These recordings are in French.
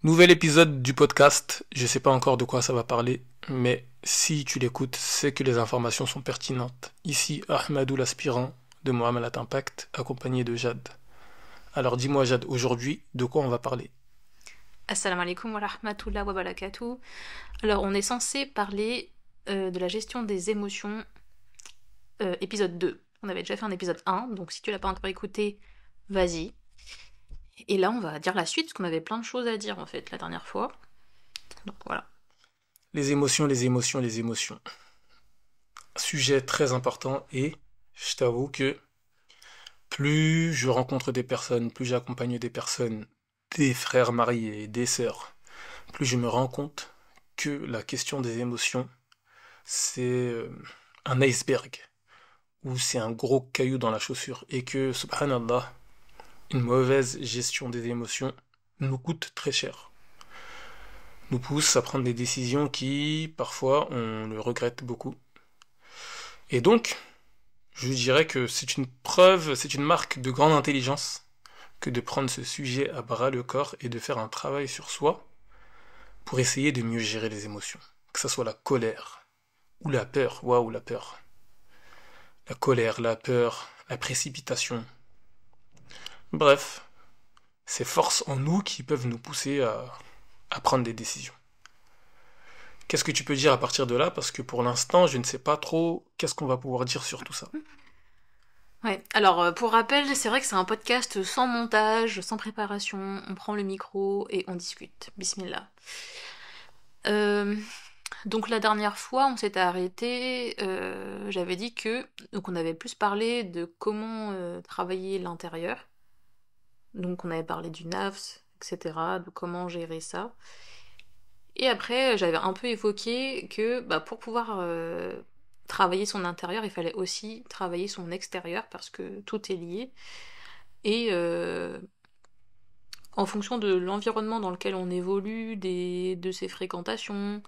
Nouvel épisode du podcast, je sais pas encore de quoi ça va parler, mais si tu l'écoutes, c'est que les informations sont pertinentes. Ici Ahmadou l'aspirant de Mohamed Impact, accompagné de Jade. Alors dis-moi Jade, aujourd'hui, de quoi on va parler? Assalamu alaikum wa rahmatullah wa barakatuh. Alors, on est censé parler de la gestion des émotions, épisode 2. On avait déjà fait un épisode 1, donc si tu l'as pas encore écouté, vas-y. Et là, on va dire la suite, parce qu'on avait plein de choses à dire en fait la dernière fois. Donc voilà. Les émotions, les émotions, les émotions. Sujet très important et je t'avoue que plus je rencontre des personnes, plus j'accompagne des personnes, des frères mariés et des sœurs, plus je me rends compte que la question des émotions, c'est un iceberg, ou c'est un gros caillou dans la chaussure, et que, subhanallah, une mauvaise gestion des émotions nous coûte très cher, nous pousse à prendre des décisions qui, parfois, on le regrette beaucoup. Et donc, je dirais que c'est une preuve, c'est une marque de grande intelligence que de prendre ce sujet à bras le corps et de faire un travail sur soi pour essayer de mieux gérer les émotions. Que ce soit la colère ou la peur, waouh, la peur. La colère, la peur, la précipitation. Bref, ces forces en nous qui peuvent nous pousser à prendre des décisions. Qu'est-ce que tu peux dire à partir de là? Parce que pour l'instant, je ne sais pas trop qu'est-ce qu'on va pouvoir dire sur tout ça. Ouais, alors pour rappel, c'est vrai que c'est un podcast sans montage, sans préparation. On prend le micro et on discute. Bismillah. Euh, donc la dernière fois, on s'était arrêté. J'avais dit que donc on avait plus parlé de comment travailler l'intérieur. Donc on avait parlé du NAFS, etc., de comment gérer ça. Et après, j'avais un peu évoqué que pour pouvoir travailler son intérieur, il fallait aussi travailler son extérieur parce que tout est lié. Et en fonction de l'environnement dans lequel on évolue, de ses fréquentations,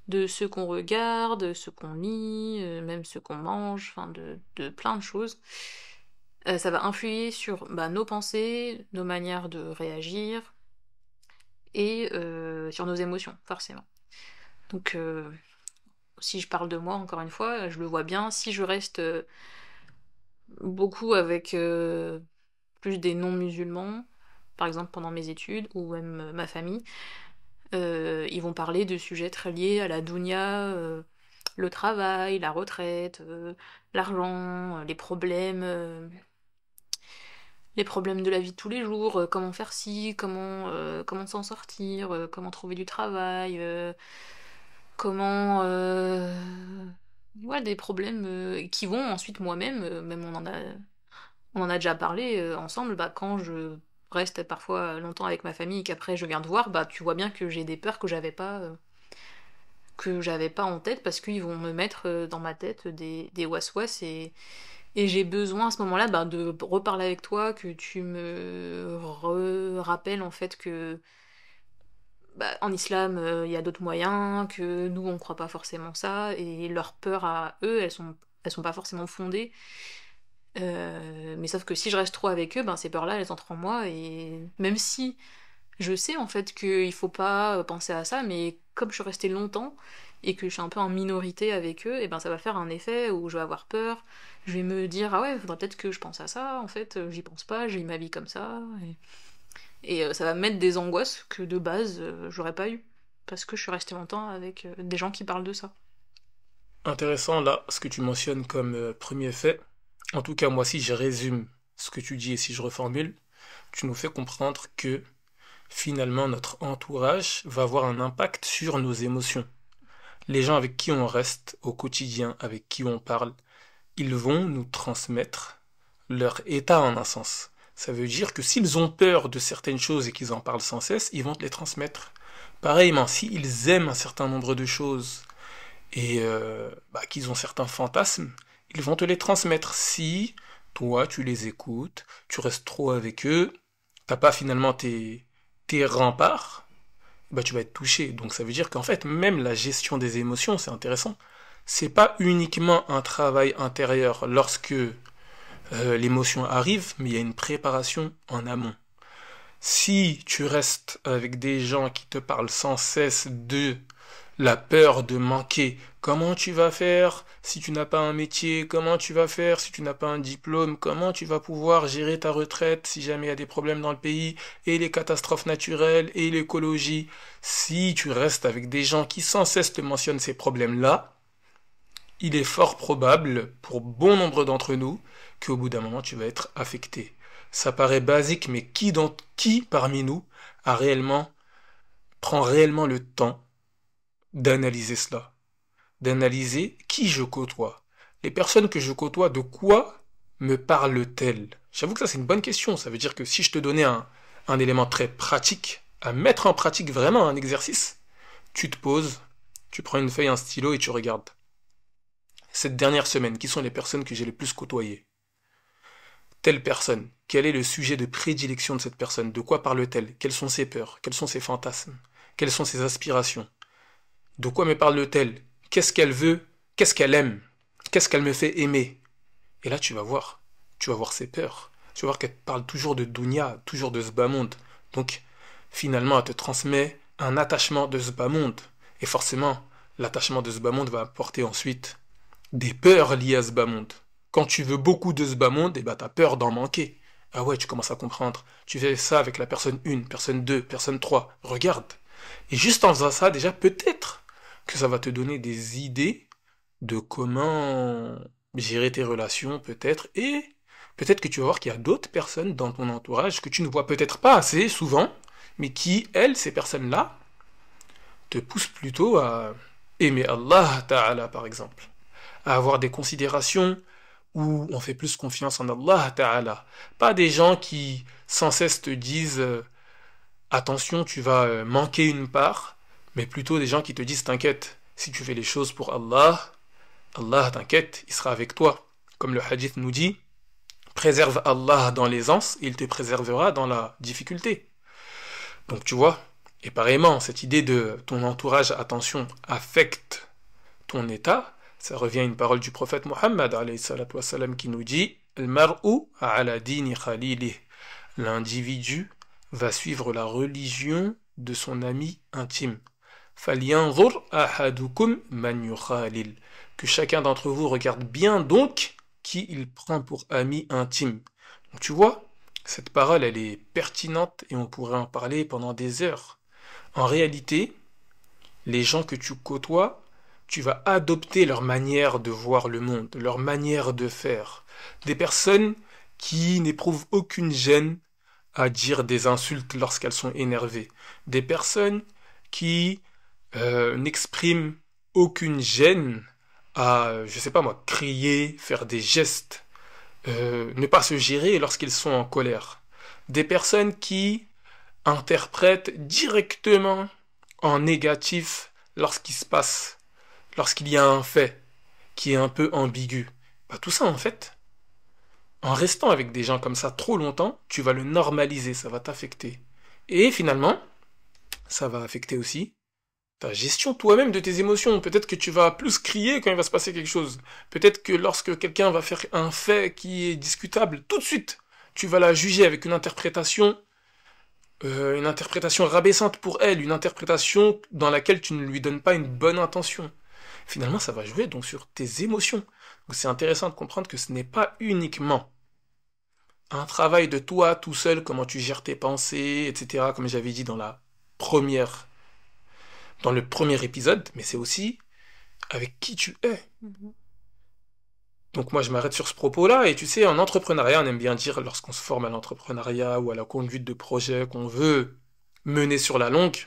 de ce qu'on regarde, ce qu'on lit, même ce qu'on mange, enfin de plein de choses, ça va influer sur nos pensées, nos manières de réagir, et sur nos émotions, forcément. Donc, si je parle de moi, encore une fois, je le vois bien, si je reste beaucoup avec plus des non-musulmans, par exemple pendant mes études, ou même ma famille, ils vont parler de sujets très liés à la dunya, le travail, la retraite, l'argent, les problèmes de la vie de tous les jours, comment faire ci, comment s'en sortir, comment trouver du travail, comment... ouais, des problèmes qui vont ensuite moi-même, même on en a déjà parlé ensemble, quand je reste parfois longtemps avec ma famille et qu'après je viens te voir, tu vois bien que j'ai des peurs que j'avais pas en tête parce qu'ils vont me mettre dans ma tête des was-was et j'ai besoin à ce moment-là de reparler avec toi, que tu me rappelles en fait que en islam il y a d'autres moyens, que nous on croit pas forcément ça et leurs peurs à eux elles sont pas forcément fondées. Mais sauf que si je reste trop avec eux, ces peurs-là elles entrent en moi et même si je sais en fait qu'il faut pas penser à ça, mais comme je suis restée longtemps et que je suis un peu en minorité avec eux, et ça va faire un effet où je vais avoir peur, je vais me dire ah ouais, faudrait peut-être que je pense à ça, en fait, j'y pense pas, j'ai ma vie comme ça, et ça va me mettre des angoisses que de base j'aurais pas eu, parce que je suis restée longtemps avec des gens qui parlent de ça. Intéressant là, ce que tu mentionnes comme premier fait. En tout cas, moi, si je résume ce que tu dis et si je reformule, tu nous fais comprendre que finalement notre entourage va avoir un impact sur nos émotions. Les gens avec qui on reste au quotidien, avec qui on parle, ils vont nous transmettre leur état en un sens. Ça veut dire que s'ils ont peur de certaines choses et qu'ils en parlent sans cesse, ils vont te les transmettre. Pareillement, s'ils aiment un certain nombre de choses et qu'ils ont certains fantasmes, ils vont te les transmettre. Si toi tu les écoutes, tu restes trop avec eux, t'as pas finalement tes remparts, tu vas être touché. Donc ça veut dire qu'en fait, même la gestion des émotions, c'est intéressant. C'est pas uniquement un travail intérieur lorsque l'émotion arrive, mais il y a une préparation en amont. Si tu restes avec des gens qui te parlent sans cesse de la peur de manquer, comment tu vas faire si tu n'as pas un métier, comment tu vas faire si tu n'as pas un diplôme, comment tu vas pouvoir gérer ta retraite si jamais il y a des problèmes dans le pays, et les catastrophes naturelles, et l'écologie, si tu restes avec des gens qui sans cesse te mentionnent ces problèmes-là, il est fort probable, pour bon nombre d'entre nous, qu'au bout d'un moment tu vas être affecté. Ça paraît basique, mais qui parmi nous a prend réellement le temps d'analyser cela, d'analyser qui je côtoie. Les personnes que je côtoie, de quoi me parlent-elles? J'avoue que ça c'est une bonne question. Ça veut dire que si je te donnais un élément très pratique, à mettre en pratique vraiment un exercice, tu te poses, tu prends une feuille, un stylo et tu regardes. Cette dernière semaine, qui sont les personnes que j'ai le plus côtoyées? Telle personne, quel est le sujet de prédilection de cette personne? De quoi parle-t-elle? Quelles sont ses peurs? Quels sont ses fantasmes? Quelles sont ses aspirations? De quoi me parle-t-elle? Qu'est-ce qu'elle veut? Qu'est-ce qu'elle aime? Qu'est-ce qu'elle me fait aimer? Et là, tu vas voir. Tu vas voir ses peurs. Tu vas voir qu'elle parle toujours de dunya, toujours de ce bas monde. Donc, finalement, elle te transmet un attachement de ce bas monde. Et forcément, l'attachement de ce bas monde va apporter ensuite des peurs liées à ce bas monde. Quand tu veux beaucoup de ce bas monde, eh ben, t'as peur d'en manquer. Ah ouais, tu commences à comprendre. Tu fais ça avec la personne 1, personne 2, personne 3. Regarde. Et juste en faisant ça, déjà, peut-être que ça va te donner des idées de comment gérer tes relations, peut-être. Et peut-être que tu vas voir qu'il y a d'autres personnes dans ton entourage que tu ne vois peut-être pas assez souvent, mais qui, elles, ces personnes-là, te poussent plutôt à aimer Allah Ta'ala, par exemple. À avoir des considérations où on fait plus confiance en Allah Ta'ala. Pas des gens qui sans cesse te disent attention, tu vas manquer une part, mais plutôt des gens qui te disent t'inquiète, si tu fais les choses pour Allah, Allah t'inquiète, il sera avec toi. Comme le hadith nous dit, préserve Allah dans l'aisance et il te préservera dans la difficulté. Donc tu vois, et pareillement, cette idée de ton entourage, attention, affecte ton état, ça revient à une parole du prophète Mohammed alayhi salatu wassalam, qui nous dit Al-mar'u ala dini khalilih. L'individu va suivre la religion de son ami intime. Falyanzur ahadukum man yukhalil. Que chacun d'entre vous regarde bien donc qui il prend pour ami intime. Donc tu vois, cette parole elle est pertinente et on pourrait en parler pendant des heures. En réalité, les gens que tu côtoies, tu vas adopter leur manière de voir le monde, leur manière de faire. Des personnes qui n'éprouvent aucune gêne à dire des insultes lorsqu'elles sont énervées. Des personnes qui n'expriment aucune gêne à, je sais pas moi, crier, faire des gestes, ne pas se gérer lorsqu'ils sont en colère. Des personnes qui interprètent directement en négatif lorsqu'il y a un fait qui est un peu ambigu. Bah, tout ça, en fait, en restant avec des gens comme ça trop longtemps, tu vas le normaliser, ça va t'affecter. Et finalement, ça va affecter aussi ta gestion toi-même de tes émotions. Peut-être que tu vas plus crier quand il va se passer quelque chose. Peut-être que lorsque quelqu'un va faire un fait qui est discutable, tout de suite, tu vas la juger avec une interprétation rabaissante pour elle, une interprétation dans laquelle tu ne lui donnes pas une bonne intention. Finalement, ça va jouer donc sur tes émotions. Donc c'est intéressant de comprendre que ce n'est pas uniquement un travail de toi tout seul, comment tu gères tes pensées, etc., comme j'avais dit dans le premier épisode, mais c'est aussi avec qui tu es. Donc moi je m'arrête sur ce propos-là, et tu sais, en entrepreneuriat, on aime bien dire, lorsqu'on se forme à l'entrepreneuriat ou à la conduite de projet qu'on veut mener sur la longue,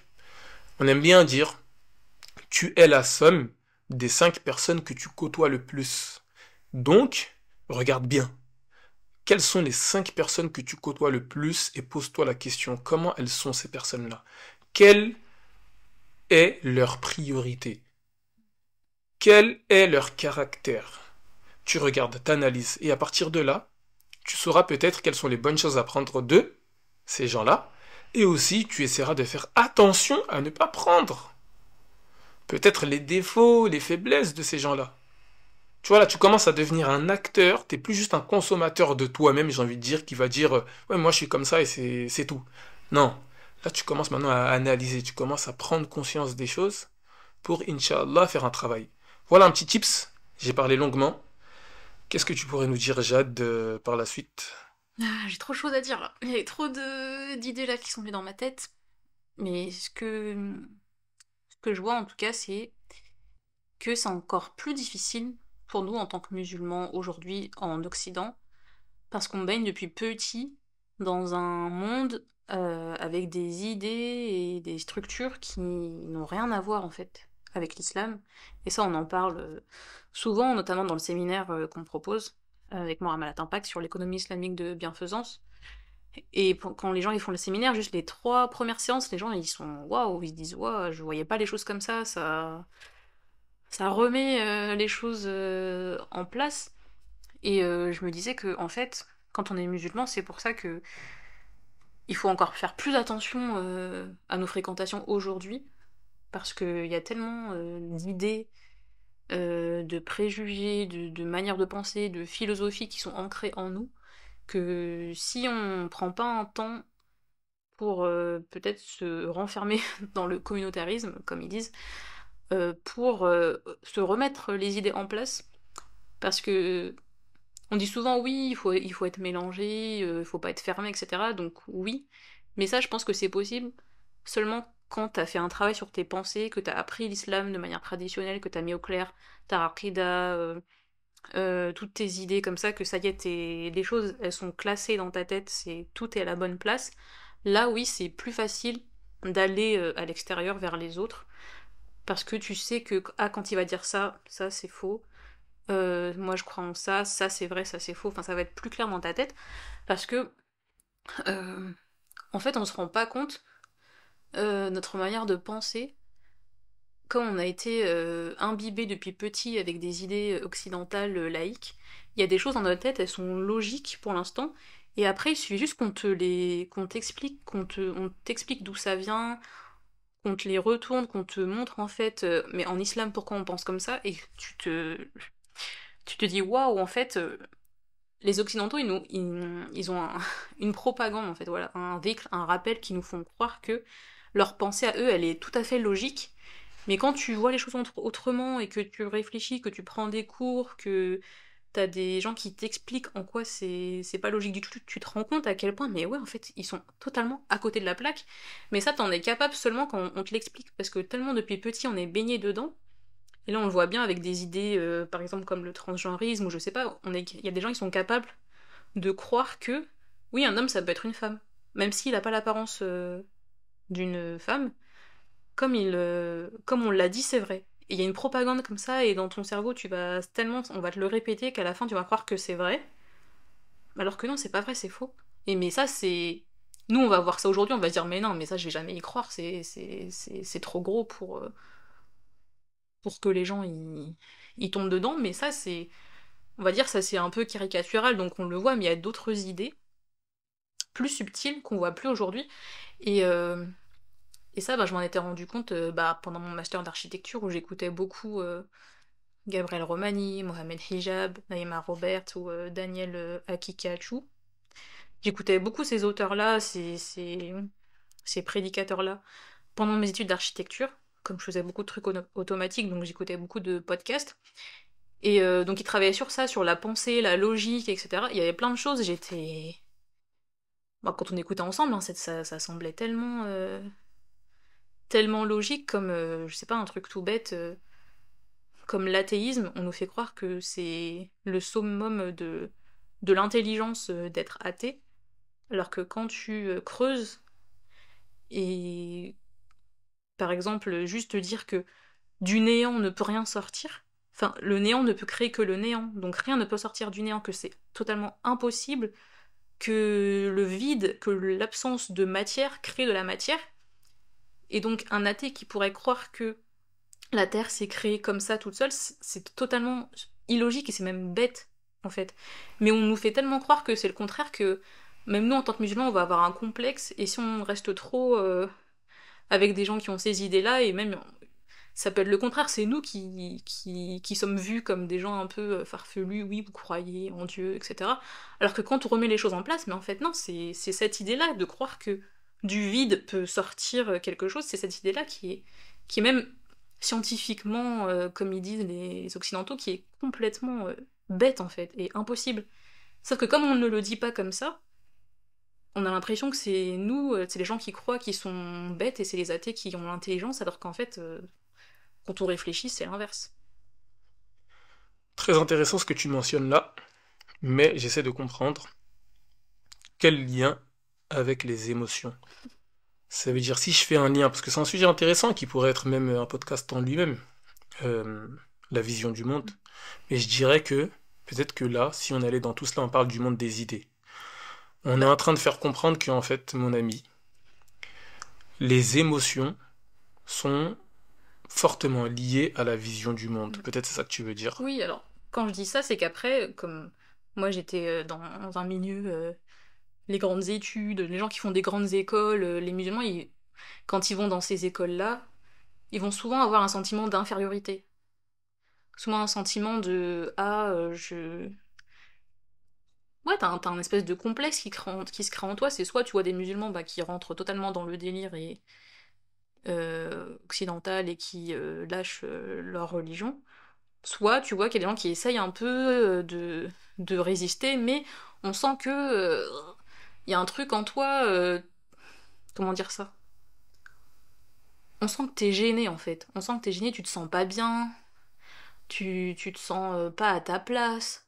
on aime bien dire, tu es la somme des 5 personnes que tu côtoies le plus. Donc, regarde bien. Quelles sont les 5 personnes que tu côtoies le plus et pose-toi la question, comment elles sont ces personnes-là? Quelle est leur priorité? Quel est leur caractère? Tu regardes, t'analyses, et à partir de là, tu sauras peut-être quelles sont les bonnes choses à prendre de ces gens-là, et aussi tu essaieras de faire attention à ne pas prendre peut-être les défauts, les faiblesses de ces gens-là. Tu vois, là, tu commences à devenir un acteur, t'es plus juste un consommateur de toi-même, j'ai envie de dire, qui va dire, ouais, moi je suis comme ça et c'est tout. Non. Là, tu commences maintenant à analyser, tu commences à prendre conscience des choses pour, Inch'Allah, faire un travail. Voilà un petit tips. J'ai parlé longuement. Qu'est-ce que tu pourrais nous dire, Jade, par la suite? Ah, j'ai trop de choses à dire là. Il y a trop d'idées là qui sont venues dans ma tête. Mais ce que je vois en tout cas, c'est que c'est encore plus difficile pour nous en tant que musulmans aujourd'hui en Occident, parce qu'on baigne depuis petit dans un monde avec des idées et des structures qui n'ont rien à voir en fait avec l'islam. Et ça, on en parle souvent, notamment dans le séminaire qu'on propose avec Mohamed Impact sur l'économie islamique de bienfaisance. Et quand les gens ils font le séminaire, juste les 3 premières séances, les gens ils sont waouh, ils se disent waouh, je voyais pas les choses comme ça remet les choses en place. Et je me disais que en fait, quand on est musulman, c'est pour ça que il faut encore faire plus attention à nos fréquentations aujourd'hui, parce qu'il y a tellement d'idées, de préjugés, de manières de penser, de philosophies qui sont ancrées en nous, que si on prend pas un temps pour peut-être se renfermer dans le communautarisme, comme ils disent, pour se remettre les idées en place, parce que on dit souvent oui, il faut être mélangé, il faut pas être fermé, etc. Donc oui, mais ça je pense que c'est possible seulement quand t'as fait un travail sur tes pensées, que t'as appris l'islam de manière traditionnelle, que t'as mis au clair ta aqidah, toutes tes idées comme ça, que ça y est, les choses elles sont classées dans ta tête, tout est à la bonne place. Là oui, c'est plus facile d'aller à l'extérieur vers les autres, parce que tu sais que ah, quand il va dire ça, ça c'est faux. Moi je crois en ça, ça c'est vrai, ça c'est faux. Enfin, ça va être plus clair dans ta tête parce que euh, en fait, on se rend pas compte notre manière de penser, comme on a été imbibé depuis petit avec des idées occidentales laïques. Il y a des choses dans notre tête, elles sont logiques pour l'instant, et après il suffit juste qu'on t'explique, on t'explique d'où ça vient, qu'on te les retourne, qu'on te montre en fait, mais en islam pourquoi on pense comme ça, et tu te dis waouh, en fait, les Occidentaux, ils ont une propagande, en fait, voilà, un véhicule, un rappel qui nous font croire que leur pensée à eux, elle est tout à fait logique. Mais quand tu vois les choses autrement et que tu réfléchis, que tu prends des cours, que t'as des gens qui t'expliquent en quoi c'est pas logique du tout, tu te rends compte à quel point, mais ouais, en fait, ils sont totalement à côté de la plaque. Mais ça, t'en es capable seulement quand on te l'explique, parce que tellement depuis petit, on est baigné dedans. Et là, on le voit bien avec des idées, par exemple, comme le transgenrisme, ou je sais pas, il y a des gens qui sont capables de croire que, oui, un homme, ça peut être une femme. Même s'il n'a pas l'apparence d'une femme, comme on l'a dit, c'est vrai. Et il y a une propagande comme ça, et dans ton cerveau, on va te le répéter qu'à la fin, tu vas croire que c'est vrai, alors que non, c'est pas vrai, c'est faux. Et mais ça, c'est... Nous, on va voir ça aujourd'hui, on va se dire, mais non, mais ça, je vais jamais y croire, c'est trop gros pour que les gens y tombent dedans, mais ça, c'est... On va dire, ça, c'est un peu caricatural, donc on le voit, mais il y a d'autres idées plus subtiles qu'on voit plus aujourd'hui. Et, euh, et ça, bah, je m'en étais rendu compte pendant mon master d'architecture où j'écoutais beaucoup Gabriel Romani, Mohamed Hijab, Naïma Robert ou Daniel Akikachou. J'écoutais beaucoup ces auteurs-là, ces prédicateurs-là pendant mes études d'architecture, comme je faisais beaucoup de trucs automatiques, donc j'écoutais beaucoup de podcasts. Et donc ils travaillaient sur ça, sur la pensée, la logique, etc. Il y avait plein de choses, j'étais... Bah, quand on écoutait ensemble, hein, ça semblait tellement logique comme, je sais pas, un truc tout bête, comme l'athéisme, on nous fait croire que c'est le summum de l'intelligence d'être athée, alors que quand tu creuses et, par exemple, juste dire que du néant ne peut rien sortir, enfin, le néant ne peut créer que le néant, donc rien ne peut sortir du néant, que c'est totalement impossible, que le vide, que l'absence de matière crée de la matière, et donc un athée qui pourrait croire que la Terre s'est créée comme ça toute seule, c'est totalement illogique et c'est même bête en fait. Mais on nous fait tellement croire que c'est le contraire que même nous en tant que musulmans on va avoir un complexe et si on reste trop avec des gens qui ont ces idées-là et même ça peut être le contraire, c'est nous qui sommes vus comme des gens un peu farfelus, oui vous croyez en Dieu, etc. Alors que quand on remet les choses en place, mais en fait non, c'est cette idée-là de croire que du vide peut sortir quelque chose, c'est cette idée-là qui est même scientifiquement, comme ils disent les Occidentaux, qui est complètement bête en fait, et impossible. Sauf que comme on ne le dit pas comme ça, on a l'impression que c'est nous, c'est les gens qui croient qui sont bêtes et c'est les athées qui ont l'intelligence, alors qu'en fait, quand on réfléchit, c'est l'inverse. Très intéressant ce que tu mentionnes là, mais j'essaie de comprendre quel lien avec les émotions. Ça veut dire si je fais un lien, parce que c'est un sujet intéressant qui pourrait être même un podcast en lui-même, euh, la vision du monde. Mais je dirais que peut-être que là, si on allait dans tout cela, on parle du monde des idées. On est Bah, en train de faire comprendre qu'en fait, mon ami, les émotions sont fortement liées à la vision du monde. Peut-être c'est ça que tu veux dire. oui, alors, quand je dis ça, c'est qu'après, comme moi j'étais dans un milieu, les grandes études, les gens qui font des grandes écoles, les musulmans, quand ils vont dans ces écoles-là, ils vont souvent avoir un sentiment d'infériorité. Souvent un sentiment de ah, je. Ouais, t'as un espèce de complexe qui se crée en toi. C'est soit tu vois des musulmans bah, qui rentrent totalement dans le délire et occidental et qui lâchent leur religion, soit tu vois qu'il y a des gens qui essayent un peu de résister, mais on sent que il y a un truc en toi, comment dire ça? On sent que t'es gêné en fait. On sent que t'es gêné, tu te sens pas bien, tu te sens pas à ta place,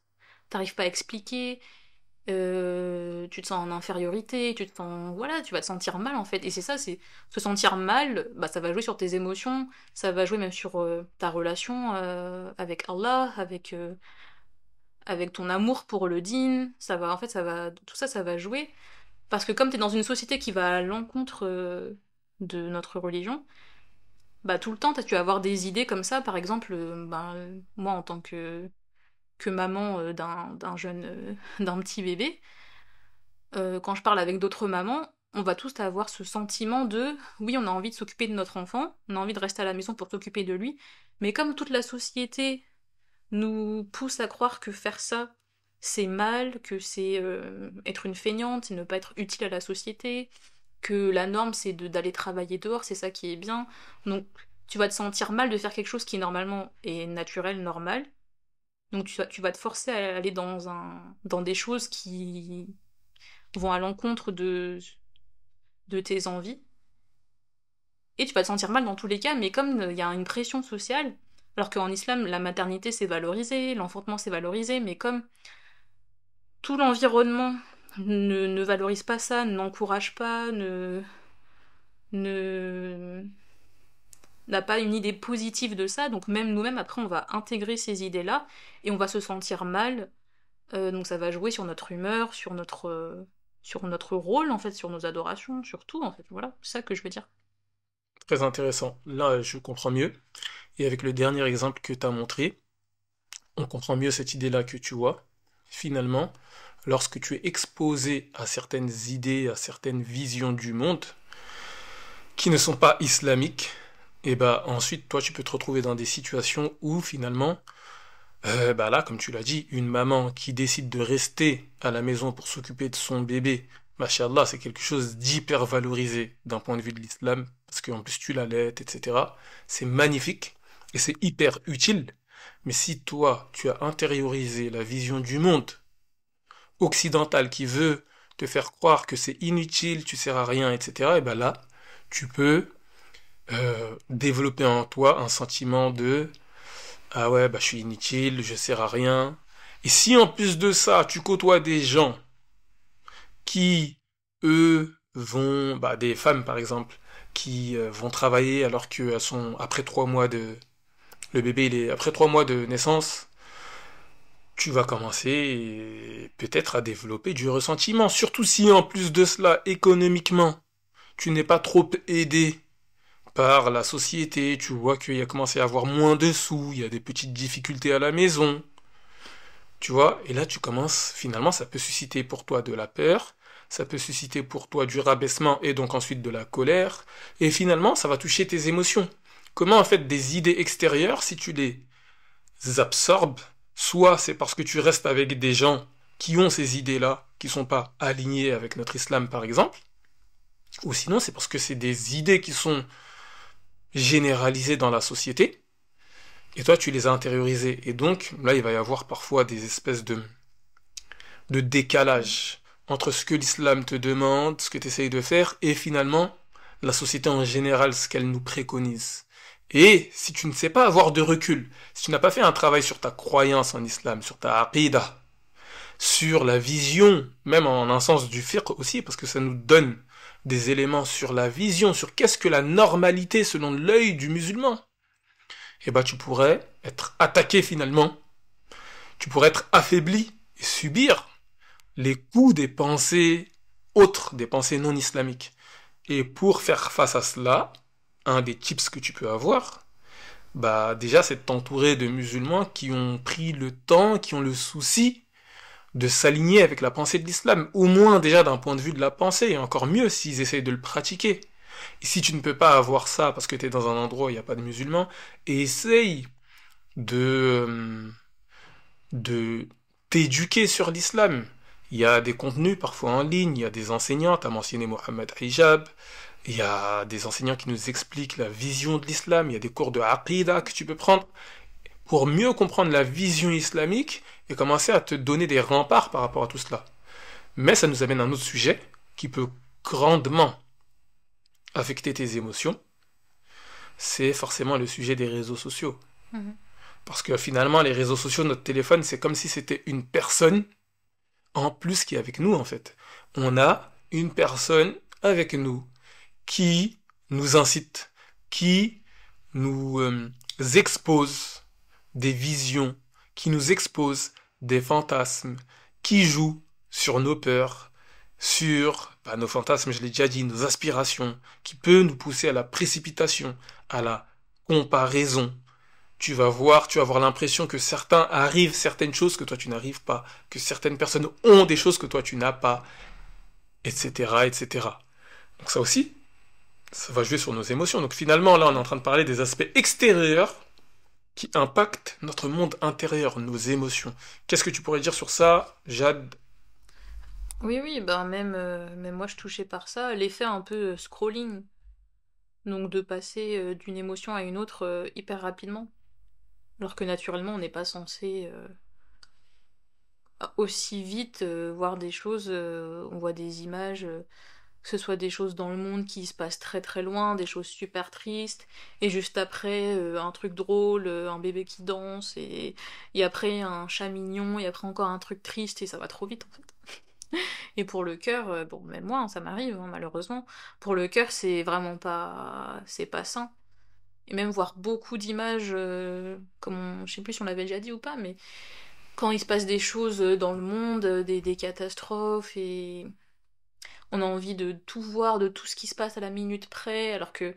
t'arrives pas à expliquer, tu te sens en infériorité, tu te sens, voilà, tu vas te sentir mal en fait. Et c'est ça, c'est se sentir mal, bah ça va jouer sur tes émotions, ça va jouer même sur ta relation avec Allah, avec ton amour pour le dîn, ça va, en fait, tout ça, ça va jouer. Parce que comme t'es dans une société qui va à l'encontre de notre religion, bah tout le temps, tu vas avoir des idées comme ça. Par exemple, moi en tant que maman d'un jeune, d'un petit bébé, quand je parle avec d'autres mamans, on va tous avoir ce sentiment de oui, on a envie de s'occuper de notre enfant, on a envie de rester à la maison pour s'occuper de lui, mais comme toute la société nous pousse à croire que faire ça, c'est mal, que c'est être une feignante, c'est ne pas être utile à la société, que la norme c'est d'aller travailler dehors, c'est ça qui est bien. Donc tu vas te sentir mal de faire quelque chose qui normalement est naturel, normal. Donc tu vas te forcer à aller dans des choses qui vont à l'encontre de tes envies. Et tu vas te sentir mal dans tous les cas, mais comme il y a une pression sociale, alors qu'en islam, la maternité c'est valorisé, l'enfantement c'est valorisé, mais comme tout l'environnement ne valorise pas ça, n'encourage pas, ne n'a pas une idée positive de ça, donc même nous-mêmes après on va intégrer ces idées-là et on va se sentir mal, donc ça va jouer sur notre humeur, sur notre rôle en fait, sur nos adorations, sur tout en fait, voilà, c'est ça que je veux dire. Très intéressant. Là, je comprends mieux. Et avec le dernier exemple que tu as montré, on comprend mieux cette idée-là que tu vois. Finalement, lorsque tu es exposé à certaines idées, à certaines visions du monde qui ne sont pas islamiques, et bah ensuite toi tu peux te retrouver dans des situations où finalement, bah là comme tu l'as dit, une maman qui décide de rester à la maison pour s'occuper de son bébé, machallah, c'est quelque chose d'hyper valorisé d'un point de vue de l'islam, parce qu'en plus tu l'allaites, etc. C'est magnifique et c'est hyper utile. Mais si toi tu as intériorisé la vision du monde occidental qui veut te faire croire que c'est inutile, tu sers à rien, etc., et ben là, tu peux développer en toi un sentiment de ah ouais, bah je suis inutile, je sers à rien. Et si en plus de ça, tu côtoies des gens qui, eux, vont, bah des femmes par exemple, qui vont travailler alors qu'elles sont après 3 mois de, le bébé il est après 3 mois de naissance, tu vas commencer peut-être à développer du ressentiment. Surtout si en plus de cela, économiquement, tu n'es pas trop aidé par la société, tu vois qu'il y a commencé à avoir moins de sous, il y a des petites difficultés à la maison, tu vois, et là tu commences, finalement ça peut susciter pour toi de la peur, ça peut susciter pour toi du rabaissement et donc ensuite de la colère, et finalement ça va toucher tes émotions. Comment en fait des idées extérieures, si tu les absorbes, soit c'est parce que tu restes avec des gens qui ont ces idées-là, qui sont pas alignés avec notre islam par exemple, ou sinon c'est parce que c'est des idées qui sont généralisées dans la société, et toi tu les as intériorisées. Et donc là il va y avoir parfois des espèces de décalage entre ce que l'islam te demande, ce que tu essayes de faire, et finalement la société en général, ce qu'elle nous préconise. Et si tu ne sais pas avoir de recul, si tu n'as pas fait un travail sur ta croyance en islam, sur ta aqidah, sur la vision, même en un sens du fiqh aussi, parce que ça nous donne des éléments sur la vision, sur qu'est-ce que la normalité selon l'œil du musulman, et bah tu pourrais être attaqué finalement, tu pourrais être affaibli et subir les coups des pensées autres, des pensées non islamiques. Et pour faire face à cela, un des tips que tu peux avoir, bah déjà c'est de t'entourer de musulmans qui ont pris le temps, qui ont le souci de s'aligner avec la pensée de l'islam, au moins déjà d'un point de vue de la pensée, et encore mieux s'ils essayent de le pratiquer. Et si tu ne peux pas avoir ça parce que tu es dans un endroit où il n'y a pas de musulmans, essaye de, de t'éduquer sur l'islam. Il y a des contenus parfois en ligne, il y a des enseignants, tu as mentionné Mohamed Hijab, il y a des enseignants qui nous expliquent la vision de l'islam, il y a des cours de aqidah que tu peux prendre pour mieux comprendre la vision islamique et commencer à te donner des remparts par rapport à tout cela. Mais ça nous amène à un autre sujet qui peut grandement affecter tes émotions, c'est forcément le sujet des réseaux sociaux. Mhm. Parce que finalement, les réseaux sociaux, notre téléphone, c'est comme si c'était une personne en plus qui est avec nous, en fait. On a une personne avec nous qui nous incite, qui nous expose des visions, qui nous expose des fantasmes, qui joue sur nos peurs, sur nos fantasmes, je l'ai déjà dit, nos aspirations, qui peut nous pousser à la précipitation, à la comparaison. Tu vas avoir l'impression que certains arrivent certaines choses que toi tu n'arrives pas, que certaines personnes ont des choses que toi tu n'as pas, etc., etc. Donc ça aussi, ça va jouer sur nos émotions. Donc finalement, là, on est en train de parler des aspects extérieurs qui impactent notre monde intérieur, nos émotions. Qu'est-ce que tu pourrais dire sur ça, Jade? Oui, oui, ben même moi je touchais par ça, l'effet un peu scrolling, donc de passer d'une émotion à une autre hyper rapidement, alors que naturellement on n'est pas censé aussi vite voir des choses, on voit des images, que ce soit des choses dans le monde qui se passent très très loin, des choses super tristes, et juste après un truc drôle, un bébé qui danse, et après un chat mignon, et après encore un truc triste, et ça va trop vite en fait. Et pour le cœur, bon, même moi, hein, ça m'arrive, hein, malheureusement. Pour le cœur, c'est vraiment pas, c'est pas sain. Et même voir beaucoup d'images, je sais plus si on l'avait déjà dit ou pas, mais quand il se passe des choses dans le monde, des catastrophes, et on a envie de tout voir, de tout ce qui se passe à la minute près, alors que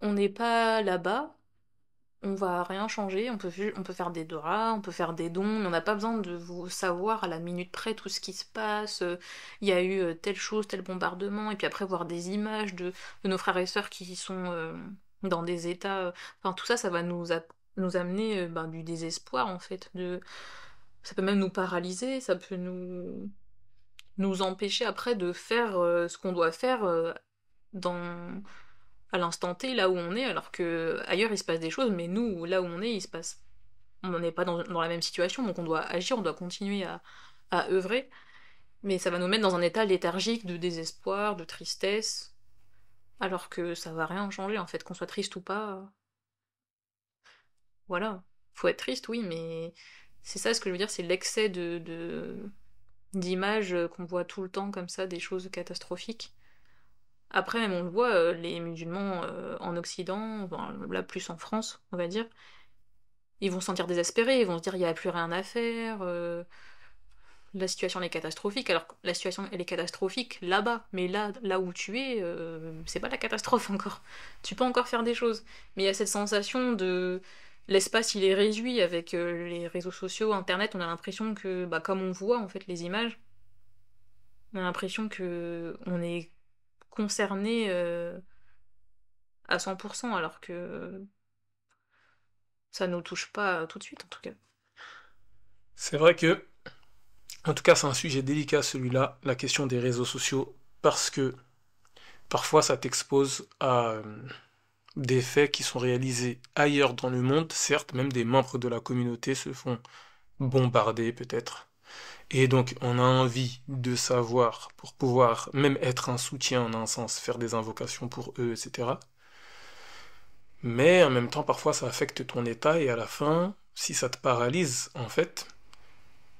on n'est pas là-bas, on va rien changer, on peut faire des doigts, on peut faire des dons, mais on n'a pas besoin de vous savoir à la minute près tout ce qui se passe, il y a eu telle chose, tel bombardement, et puis après voir des images de nos frères et sœurs qui sont dans des états... Enfin tout ça, ça va nous amener du désespoir en fait, ça peut même nous paralyser, ça peut nous empêcher après de faire ce qu'on doit faire dans à l'instant T, là où on est, alors que ailleurs il se passe des choses, mais nous, là où on est, il se passe. On n'est pas dans la même situation, donc on doit agir, on doit continuer à œuvrer, mais ça va nous mettre dans un état léthargique de désespoir, de tristesse, alors que ça va rien changer en fait, qu'on soit triste ou pas. Voilà. Faut être triste, oui, mais c'est ça ce que je veux dire, c'est l'excès d'images qu'on voit tout le temps comme ça, des choses catastrophiques. Après, même on le voit, les musulmans en Occident, enfin, là plus en France, on va dire, ils vont se sentir désespérés, ils vont se dire il n'y a plus rien à faire, la situation elle est catastrophique, alors que la situation elle est catastrophique là-bas, mais là où tu es, c'est pas la catastrophe encore. Tu peux encore faire des choses. Mais il y a cette sensation de l'espace il est réduit avec les réseaux sociaux, internet, on a l'impression que, bah, comme on voit en fait les images, on a l'impression que on est concerné à 100%, alors que ça nous touche pas tout de suite en tout cas. C'est vrai que, en tout cas, c'est un sujet délicat celui-là, la question des réseaux sociaux, parce que Parfois, ça t'expose à des faits qui sont réalisés ailleurs dans le monde. Certes, même des membres de la communauté se font bombarder peut-être. Et donc, on a envie de savoir pour pouvoir même être un soutien en un sens, faire des invocations pour eux, etc. Mais en même temps, parfois, ça affecte ton état et à la fin, si ça te paralyse, en fait,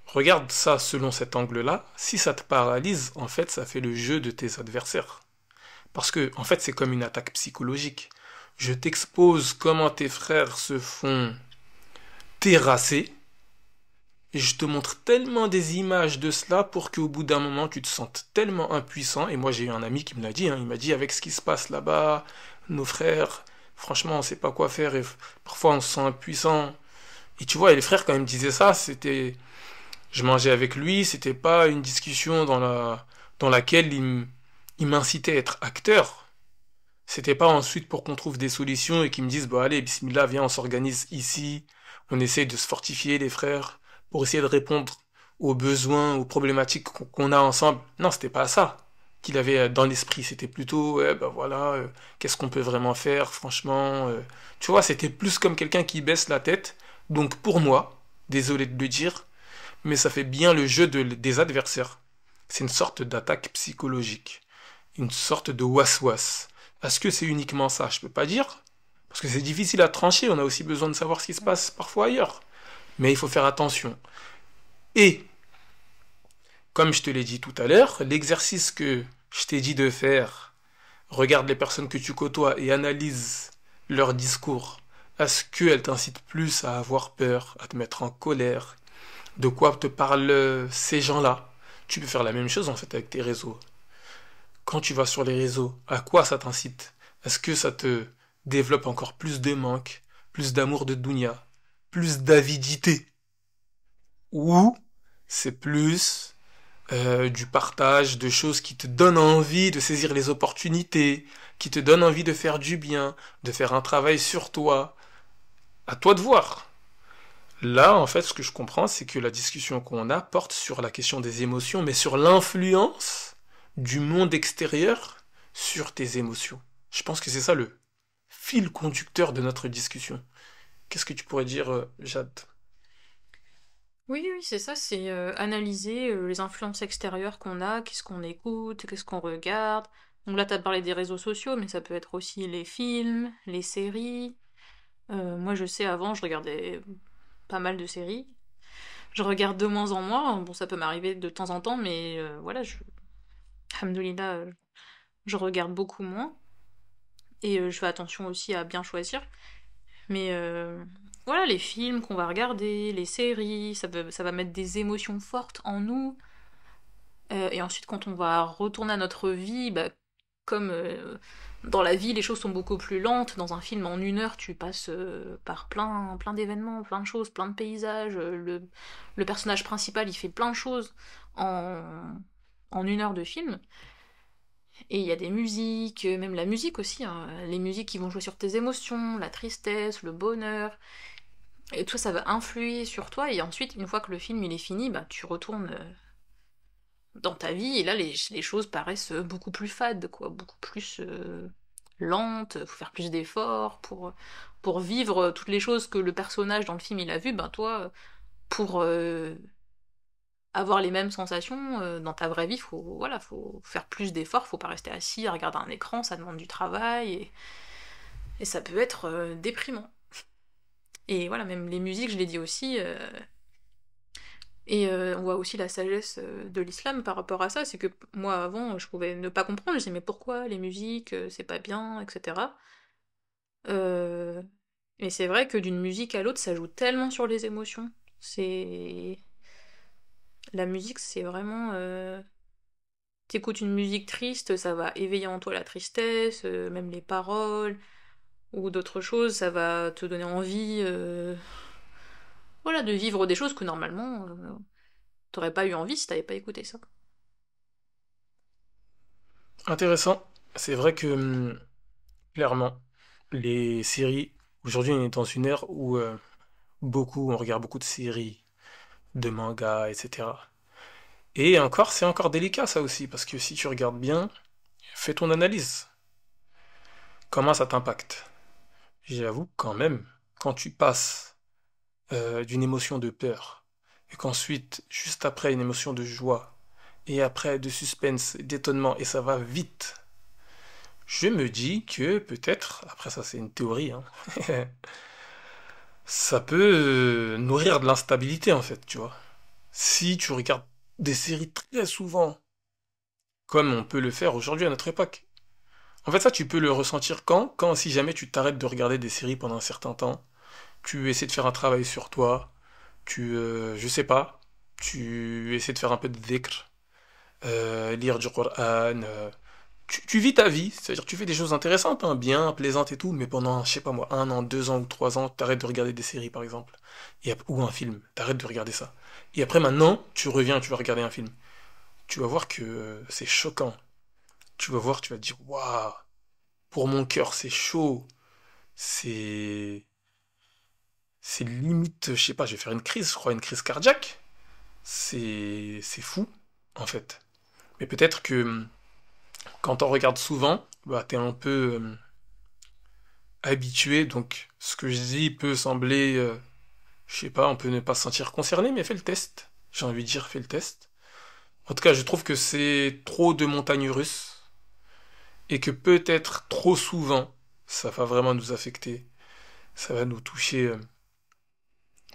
regarde ça selon cet angle-là. Si ça te paralyse, en fait, ça fait le jeu de tes adversaires. Parce que, en fait, c'est comme une attaque psychologique. Je t'expose comment tes frères se font terrasser, et je te montre tellement des images de cela pour qu'au bout d'un moment, tu te sentes tellement impuissant. Et moi, j'ai eu un ami qui me l'a dit, hein, il m'a dit, avec ce qui se passe là-bas, nos frères, franchement, on sait pas quoi faire, et parfois on se sent impuissant. Et tu vois, et les frères, quand ils me disaient ça, c'était je mangeais avec lui, c'était pas une discussion dans laquelle il m'incitait à être acteur. C'était pas ensuite pour qu'on trouve des solutions et qu'ils me disent, bah allez, bismillah, viens, on s'organise ici, on essaye de se fortifier, les frères, pour essayer de répondre aux besoins, aux problématiques qu'on a ensemble. Non, c'était pas ça qu'il avait dans l'esprit. C'était plutôt, ouais, bah voilà, qu'est-ce qu'on peut vraiment faire, franchement. Tu vois, c'était plus comme quelqu'un qui baisse la tête. Donc pour moi, désolé de le dire, mais ça fait bien le jeu des adversaires. C'est une sorte d'attaque psychologique, une sorte de was-was. Est-ce que c'est uniquement ça? Je peux pas dire, parce que c'est difficile à trancher, on a aussi besoin de savoir ce qui se passe parfois ailleurs. Mais il faut faire attention. Et, comme je te l'ai dit tout à l'heure, l'exercice que je t'ai dit de faire, regarde les personnes que tu côtoies et analyse leur discours. Est-ce qu'elles t'incitent plus à avoir peur, à te mettre en colère? De quoi te parlent ces gens-là? Tu peux faire la même chose en fait avec tes réseaux. Quand tu vas sur les réseaux, à quoi ça t'incite? Est-ce que ça te développe encore plus de manque, plus d'amour de dunya, plus d'avidité? Ou c'est plus du partage de choses qui te donnent envie de saisir les opportunités, qui te donnent envie de faire du bien, de faire un travail sur toi? À toi de voir. Là, en fait, ce que je comprends, c'est que la discussion qu'on a porte sur la question des émotions, mais sur l'influence du monde extérieur sur tes émotions. Je pense que c'est ça le fil conducteur de notre discussion. Qu'est-ce que tu pourrais dire, Jade? Oui, oui, c'est ça, c'est analyser les influences extérieures qu'on a, qu'est-ce qu'on écoute, qu'est-ce qu'on regarde. Donc là, t'as parlé des réseaux sociaux, mais ça peut être aussi les films, les séries. Moi, je sais, avant, je regardais pas mal de séries. Je regarde de moins en moins. Bon, ça peut m'arriver de temps en temps, mais voilà, alhamdoulilah, je regarde beaucoup moins. Et je fais attention aussi à bien choisir. Mais voilà, les films qu'on va regarder, les séries, ça va mettre des émotions fortes en nous. Et ensuite, quand on va retourner à notre vie, bah, comme dans la vie, les choses sont beaucoup plus lentes. Dans un film, en 1 heure, tu passes par plein d'événements, plein de choses, plein de paysages. Le personnage principal, il fait plein de choses en, en 1 heure de film. Et il y a des musiques, même la musique aussi, hein, les musiques qui vont jouer sur tes émotions, la tristesse, le bonheur. Et tout ça va influer sur toi. Et ensuite, une fois que le film il est fini, bah, tu retournes dans ta vie, et là les choses paraissent beaucoup plus fades, quoi, beaucoup plus lentes, faut faire plus d'efforts pour vivre toutes les choses que le personnage dans le film il a vu, ben toi, pour avoir les mêmes sensations dans ta vraie vie, faut faire plus d'efforts, faut pas rester assis à regarder un écran, ça demande du travail, et ça peut être déprimant. Et voilà, même les musiques, je l'ai dit aussi, et on voit aussi la sagesse de l'islam par rapport à ça, c'est que moi avant je pouvais ne pas comprendre, je disais mais pourquoi les musiques c'est pas bien, etc. Euh, mais c'est vrai que d'une musique à l'autre ça joue tellement sur les émotions. C'est La musique c'est vraiment t'écoutes une musique triste, ça va éveiller en toi la tristesse, même les paroles ou d'autres choses, ça va te donner envie voilà de vivre des choses que normalement t'aurais pas eu envie si t'avais pas écouté ça. Intéressant. C'est vrai que, clairement, les séries, aujourd'hui on est dans une ère où on regarde beaucoup de séries, de mangas, etc. Et encore, c'est encore délicat ça aussi, parce que si tu regardes bien, Fais ton analyse. Comment ça t'impacte? J'avoue quand même, quand tu passes d'une émotion de peur, et qu'ensuite, juste après, une émotion de joie, et après de suspense, d'étonnement, et ça va vite, je me dis que peut-être, après ça c'est une théorie, hein, ça peut nourrir de l'instabilité en fait, tu vois. Si tu regardes des séries très souvent, comme on peut le faire aujourd'hui à notre époque. En fait, ça, tu peux le ressentir quand si jamais tu t'arrêtes de regarder des séries pendant un certain temps, tu essaies de faire un travail sur toi, je sais pas, tu essaies de faire un peu de dhikr, lire du Coran, tu vis ta vie, c'est-à-dire que tu fais des choses intéressantes, hein, bien, plaisantes et tout, mais pendant, je sais pas moi, 1 an, 2 ans ou 3 ans, t'arrêtes de regarder des séries par exemple, ou un film, t'arrêtes de regarder ça. Et après maintenant, tu reviens, tu vas regarder un film. Tu vas voir que c'est choquant. Tu vas voir, tu vas te dire, waouh, pour mon cœur, c'est chaud. C'est, c'est limite, je sais pas, je vais faire une crise, je crois, une crise cardiaque. C'est fou, en fait. Mais peut-être que quand on regarde souvent, bah, t'es un peu habitué, donc ce que je dis peut sembler, je sais pas, on peut ne pas se sentir concerné, mais fais le test. J'ai envie de dire, fais le test. En tout cas, je trouve que c'est trop de montagnes russes et que peut-être trop souvent, ça va vraiment nous affecter. Ça va nous toucher.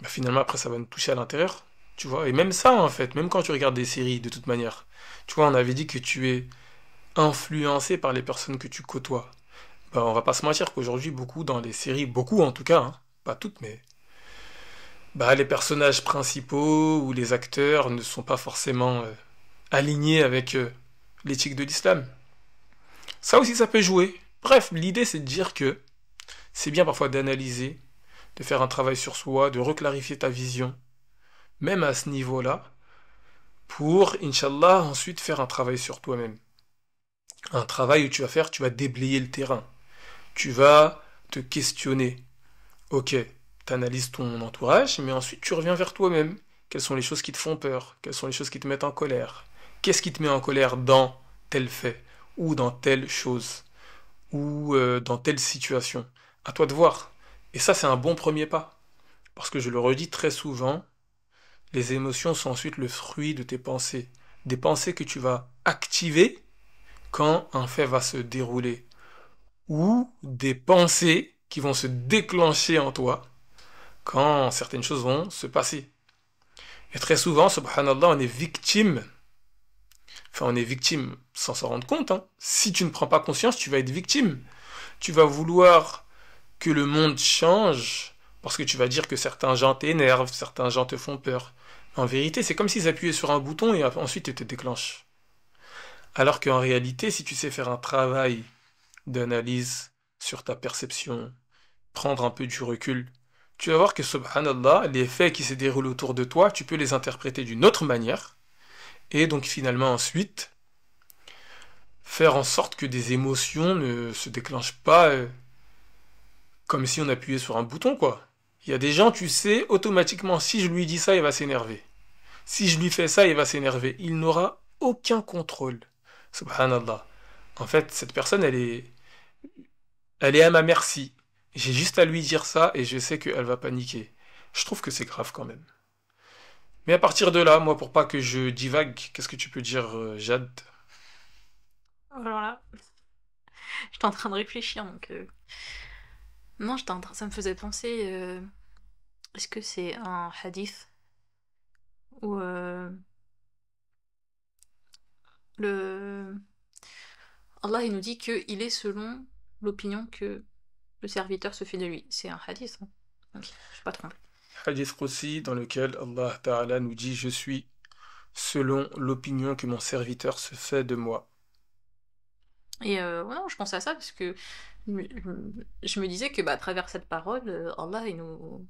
Bah, finalement, après, ça va nous toucher à l'intérieur. Tu vois. Et même ça, en fait, même quand tu regardes des séries, de toute manière. Tu vois, on avait dit que tu es influencé par les personnes que tu côtoies. Bah, on va pas se mentir qu'aujourd'hui, beaucoup dans les séries, beaucoup en tout cas, hein, pas toutes, mais bah, les personnages principaux ou les acteurs ne sont pas forcément alignés avec l'éthique de l'islam. Ça aussi, ça peut jouer. Bref, l'idée, c'est de dire que c'est bien parfois d'analyser, de faire un travail sur soi, de reclarifier ta vision, même à ce niveau-là, pour, Inch'Allah, ensuite faire un travail sur toi-même. Un travail où tu vas déblayer le terrain. Tu vas te questionner. Ok, tu analyses ton entourage, mais ensuite tu reviens vers toi-même. Quelles sont les choses qui te font peur? Quelles sont les choses qui te mettent en colère? Qu'est-ce qui te met en colère dans tel fait? Ou dans telle chose? Ou dans telle situation? À toi de voir. Et ça, c'est un bon premier pas. Parce que je le redis très souvent, les émotions sont ensuite le fruit de tes pensées. Des pensées que tu vas activer quand un fait va se dérouler. Ou des pensées qui vont se déclencher en toi quand certaines choses vont se passer. Et très souvent, subhanallah, on est victime. Enfin, on est victime sans s'en rendre compte, hein. Si tu ne prends pas conscience, tu vas être victime. Tu vas vouloir que le monde change parce que tu vas dire que certains gens t'énervent, certains gens te font peur. En vérité, c'est comme s'ils appuyaient sur un bouton et ensuite ils te déclenchent. Alors qu'en réalité, si tu sais faire un travail d'analyse sur ta perception, prendre un peu du recul, tu vas voir que, subhanallah, les faits qui se déroulent autour de toi, tu peux les interpréter d'une autre manière, et donc finalement ensuite, faire en sorte que des émotions ne se déclenchent pas comme si on appuyait sur un bouton, quoi. Il y a des gens, tu sais, automatiquement, si je lui dis ça, il va s'énerver. Si je lui fais ça, il va s'énerver. Il n'aura aucun contrôle. Subhanallah. En fait, cette personne, elle est à ma merci. J'ai juste à lui dire ça et je sais qu'elle va paniquer. Je trouve que c'est grave quand même. Mais à partir de là, moi, pour pas que je divague, qu'est-ce que tu peux dire, Jade? Alors là, j'étais en train de réfléchir, donc... Non, ça me faisait penser... Est-ce que c'est un hadith où le... Allah il nous dit qu'il est selon l'opinion que le serviteur se fait de lui. C'est un hadith, hein. Ok, je suis pas trompée. Hadith Qudsi dans lequel Allah Ta'ala nous dit je suis selon l'opinion que mon serviteur se fait de moi. Et ouais, non, je pensais à ça parce que je me disais que bah, à travers cette parole, Allah il nous,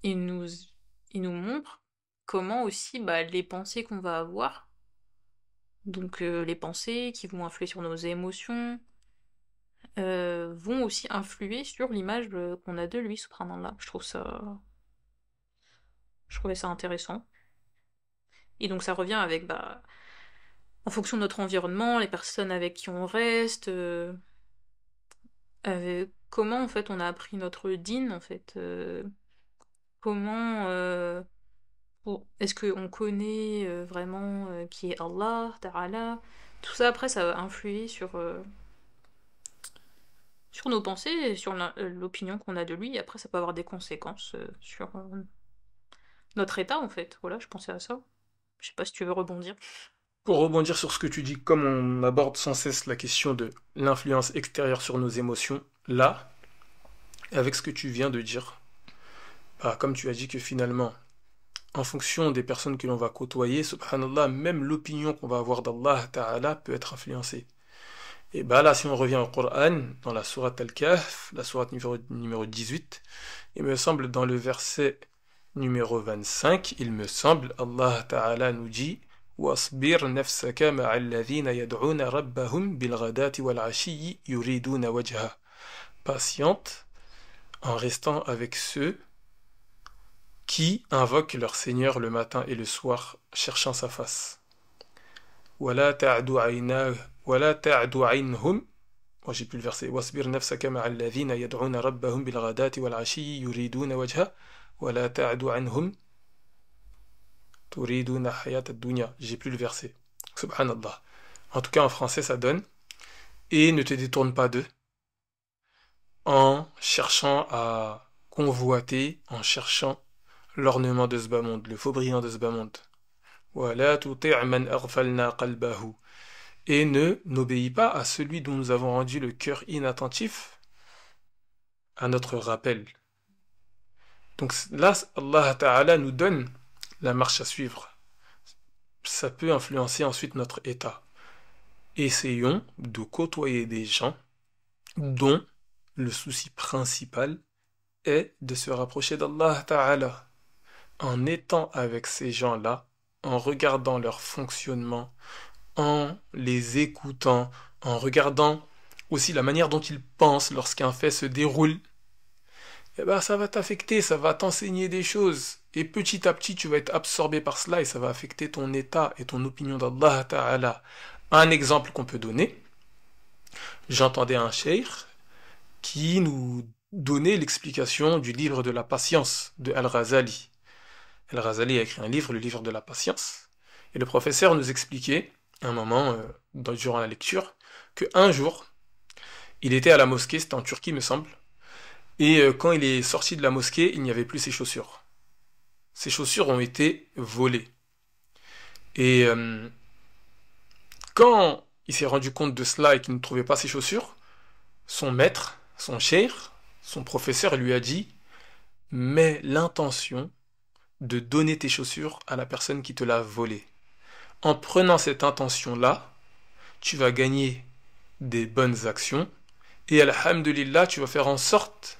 il nous montre comment aussi bah, les pensées qu'on va avoir, donc les pensées qui vont influer sur nos émotions, vont aussi influer sur l'image qu'on a de lui, subhanallah. Je trouvais ça intéressant. Et donc ça revient avec bah, en fonction de notre environnement, les personnes avec qui on reste, comment en fait on a appris notre dîn en fait, comment est-ce qu'on connaît vraiment qui est Allah, Ta'ala, tout ça après ça va influer sur nos pensées et sur l'opinion qu'on a de lui, et après ça peut avoir des conséquences sur notre état en fait. Voilà, je pensais à ça. Je sais pas si tu veux rebondir. Pour rebondir sur ce que tu dis, comme on aborde sans cesse la question de l'influence extérieure sur nos émotions, là, avec ce que tu viens de dire, bah, comme tu as dit que finalement, en fonction des personnes que l'on va côtoyer, subhanallah, même l'opinion qu'on va avoir d'Allah Ta'ala peut être influencée. Et bah là, si on revient au Coran, dans la sourate Al-Kahf, la sourate numéro 18, il me semble dans le verset numéro 25, il me semble, Allah Ta'ala nous dit وَاصْبِرْ نَفْسَكَ مَعَ الَّذِينَ يَدْعُونَ رَبَّهُمْ بِالْغَدَاةِ وَالْعَشِيِّ يُرِيدُونَ وَجْهَهُ. Patiente en restant avec ceux qui invoquent leur Seigneur le matin et le soir, cherchant sa face. وَلَا تَعْدُ عَيْنْهُمْ. Moi j'ai plus le verset. وَاصْبِرْ نَفْسَكَ مَعَ الَّذِينَ يَدْعُونَ رَبَّهُمْ بِالْغَدَاةِ وَالْعَشِيِّ يُرِيدُونَ وَجْهَهُ وَلَا تَعْدُ عَنْهُمْ تُرِيدُونَ حَيَاةَ الدُّنْيَا. J'ai plus le verset. Subhanallah. En tout cas en français ça donne. Et ne te détourne pas d'eux en cherchant à convoiter, en cherchant l'ornement de ce bas monde, le faux brillant de ce bas monde. وَلَا تُطِعْ مَنْ أَغْفَلْنَا قَلْبَهُ. Et ne n'obéis pas à celui dont nous avons rendu le cœur inattentif à notre rappel. Donc là, Allah Ta'ala nous donne la marche à suivre. Ça peut influencer ensuite notre état. Essayons de côtoyer des gens dont le souci principal est de se rapprocher d'Allah Ta'ala. En étant avec ces gens-là, en regardant leur fonctionnement, en les écoutant, en regardant aussi la manière dont ils pensent lorsqu'un fait se déroule, eh ben, ça va t'affecter, ça va t'enseigner des choses. Et petit à petit, tu vas être absorbé par cela et ça va affecter ton état et ton opinion d'Allah Ta'ala. Un exemple qu'on peut donner, j'entendais un cheikh qui nous donnait l'explication du livre de la patience de Al-Ghazali. Al-Ghazali a écrit un livre, le livre de la patience, et le professeur nous expliquait, à un moment, durant la lecture, qu'un jour, il était à la mosquée, c'était en Turquie, me semble, et quand il est sorti de la mosquée, il n'y avait plus ses chaussures. Ses chaussures ont été volées. Et quand il s'est rendu compte de cela et qu'il ne trouvait pas ses chaussures, son maître, son cheikh, son professeur lui a dit « Mets l'intention de donner tes chaussures à la personne qui te l'a volé. En prenant cette intention-là, tu vas gagner des bonnes actions et alhamdulillah, tu vas faire en sorte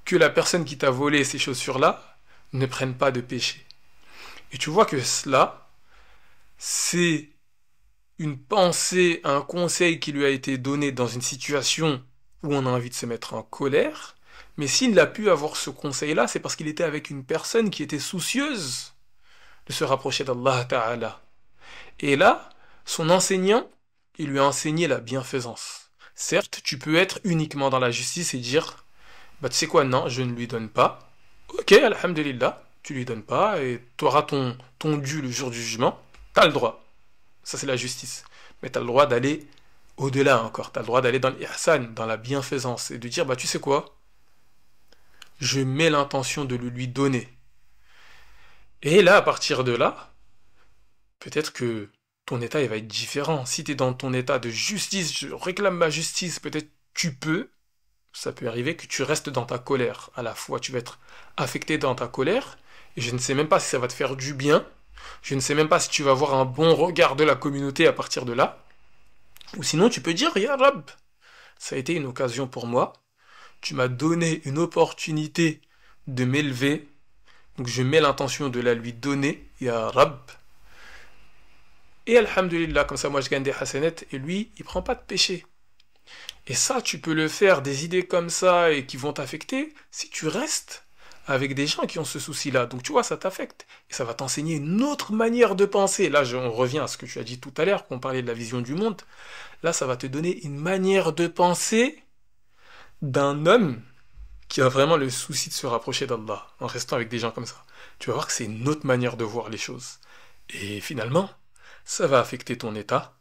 que la personne qui t'a volé ces chaussures-là ne prenne pas de péché. » Et tu vois que cela, c'est une pensée, un conseil qui lui a été donné dans une situation où on a envie de se mettre en colère, mais s'il a pu avoir ce conseil-là, c'est parce qu'il était avec une personne qui était soucieuse de se rapprocher d'Allah Ta'ala. Et là, son enseignant, il lui a enseigné la bienfaisance. Certes, tu peux être uniquement dans la justice et dire, bah tu sais quoi, non, je ne lui donne pas. Ok, alhamdulillah, tu lui donnes pas et tu auras ton dû le jour du jugement. T'as le droit. Ça c'est la justice. Mais t'as le droit d'aller au-delà encore. T'as le droit d'aller dans l'ihsan, dans la bienfaisance et de dire, bah tu sais quoi, je mets l'intention de le lui donner. Et là, à partir de là, peut-être que ton état il va être différent. Si tu es dans ton état de justice, je réclame ma justice, peut-être tu peux, ça peut arriver que tu restes dans ta colère. À la fois, tu vas être affecté dans ta colère, et je ne sais même pas si ça va te faire du bien, je ne sais même pas si tu vas avoir un bon regard de la communauté à partir de là, ou sinon tu peux dire, Ya Rab, ça a été une occasion pour moi, tu m'as donné une opportunité de m'élever, donc je mets l'intention de la lui donner, Ya Rab. Et alhamdulillah, comme ça moi je gagne des hasanettes, et lui, il prend pas de péché. Et ça, tu peux le faire, des idées comme ça, et qui vont t'affecter, si tu restes avec des gens qui ont ce souci-là. Donc tu vois, ça t'affecte. Et ça va t'enseigner une autre manière de penser. Là, on revient à ce que tu as dit tout à l'heure, quand on parlait de la vision du monde. Là, ça va te donner une manière de penser d'un homme qui a vraiment le souci de se rapprocher d'Allah, en restant avec des gens comme ça. Tu vas voir que c'est une autre manière de voir les choses. Et finalement, ça va affecter ton état,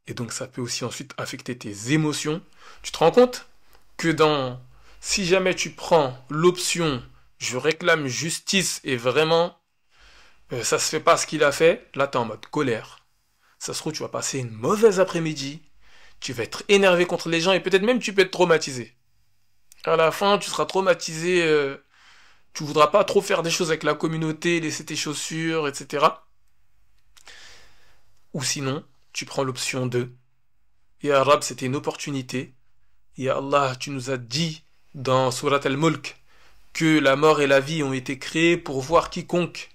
et donc ça peut aussi ensuite affecter tes émotions. Tu te rends compte que si jamais tu prends l'option je réclame justice et vraiment ça se fait pas ce qu'il a fait, là t'es en mode colère. Ça se trouve tu vas passer une mauvaise après-midi, tu vas être énervé contre les gens et peut-être même tu peux être traumatisé. À la fin tu seras traumatisé, tu voudras pas trop faire des choses avec la communauté, laisser tes chaussures, etc. Ou sinon, tu prends l'option 2. Ya Rab, c'était une opportunité. Ya Allah, tu nous as dit dans Surat al-Mulk que la mort et la vie ont été créées pour voir quiconque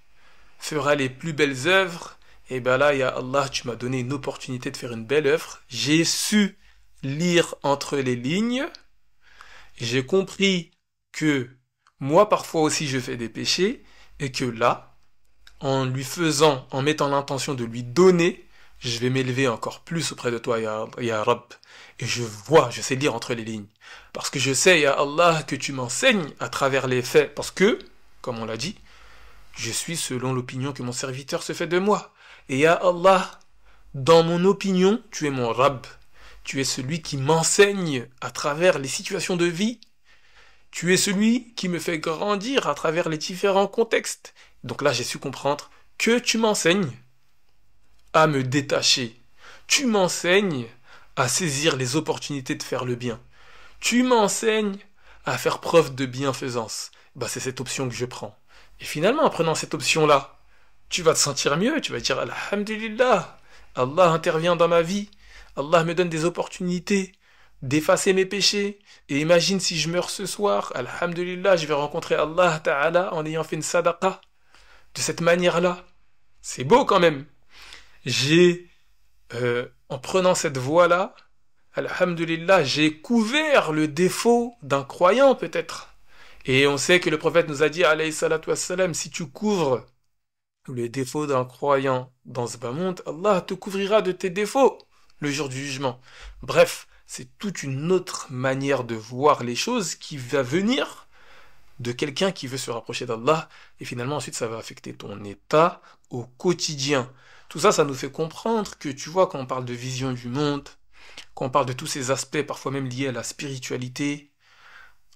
fera les plus belles œuvres. Et ben là, Ya Allah, tu m'as donné une opportunité de faire une belle œuvre. J'ai su lire entre les lignes. J'ai compris que moi, parfois aussi, je fais des péchés. Et que là, en mettant l'intention de lui donner, je vais m'élever encore plus auprès de toi, ya Rab. Et je sais lire entre les lignes. Parce que je sais, Ya Allah, que tu m'enseignes à travers les faits. Parce que, comme on l'a dit, je suis selon l'opinion que mon serviteur se fait de moi. Et Ya Allah, dans mon opinion, tu es mon Rab. Tu es celui qui m'enseigne à travers les situations de vie. Tu es celui qui me fait grandir à travers les différents contextes. Donc là, j'ai su comprendre que tu m'enseignes à me détacher. Tu m'enseignes à saisir les opportunités de faire le bien. Tu m'enseignes à faire preuve de bienfaisance. Bah, c'est cette option que je prends. Et finalement, en prenant cette option-là, tu vas te sentir mieux, tu vas dire Alhamdulillah, Allah intervient dans ma vie, Allah me donne des opportunités d'effacer mes péchés. Et imagine si je meurs ce soir, Alhamdulillah, je vais rencontrer Allah Ta'ala en ayant fait une sadaqa de cette manière-là. C'est beau quand même. En prenant cette voie-là, Alhamdulillah, j'ai couvert le défaut d'un croyant peut-être. Et on sait que le prophète nous a dit, alayhi salatu wassalam, si tu couvres le défaut d'un croyant dans ce bas monde, Allah te couvrira de tes défauts le jour du jugement. Bref, c'est toute une autre manière de voir les choses qui va venir de quelqu'un qui veut se rapprocher d'Allah, et finalement ensuite ça va affecter ton état au quotidien. Tout ça, ça nous fait comprendre que tu vois, quand on parle de vision du monde, quand on parle de tous ces aspects, parfois même liés à la spiritualité,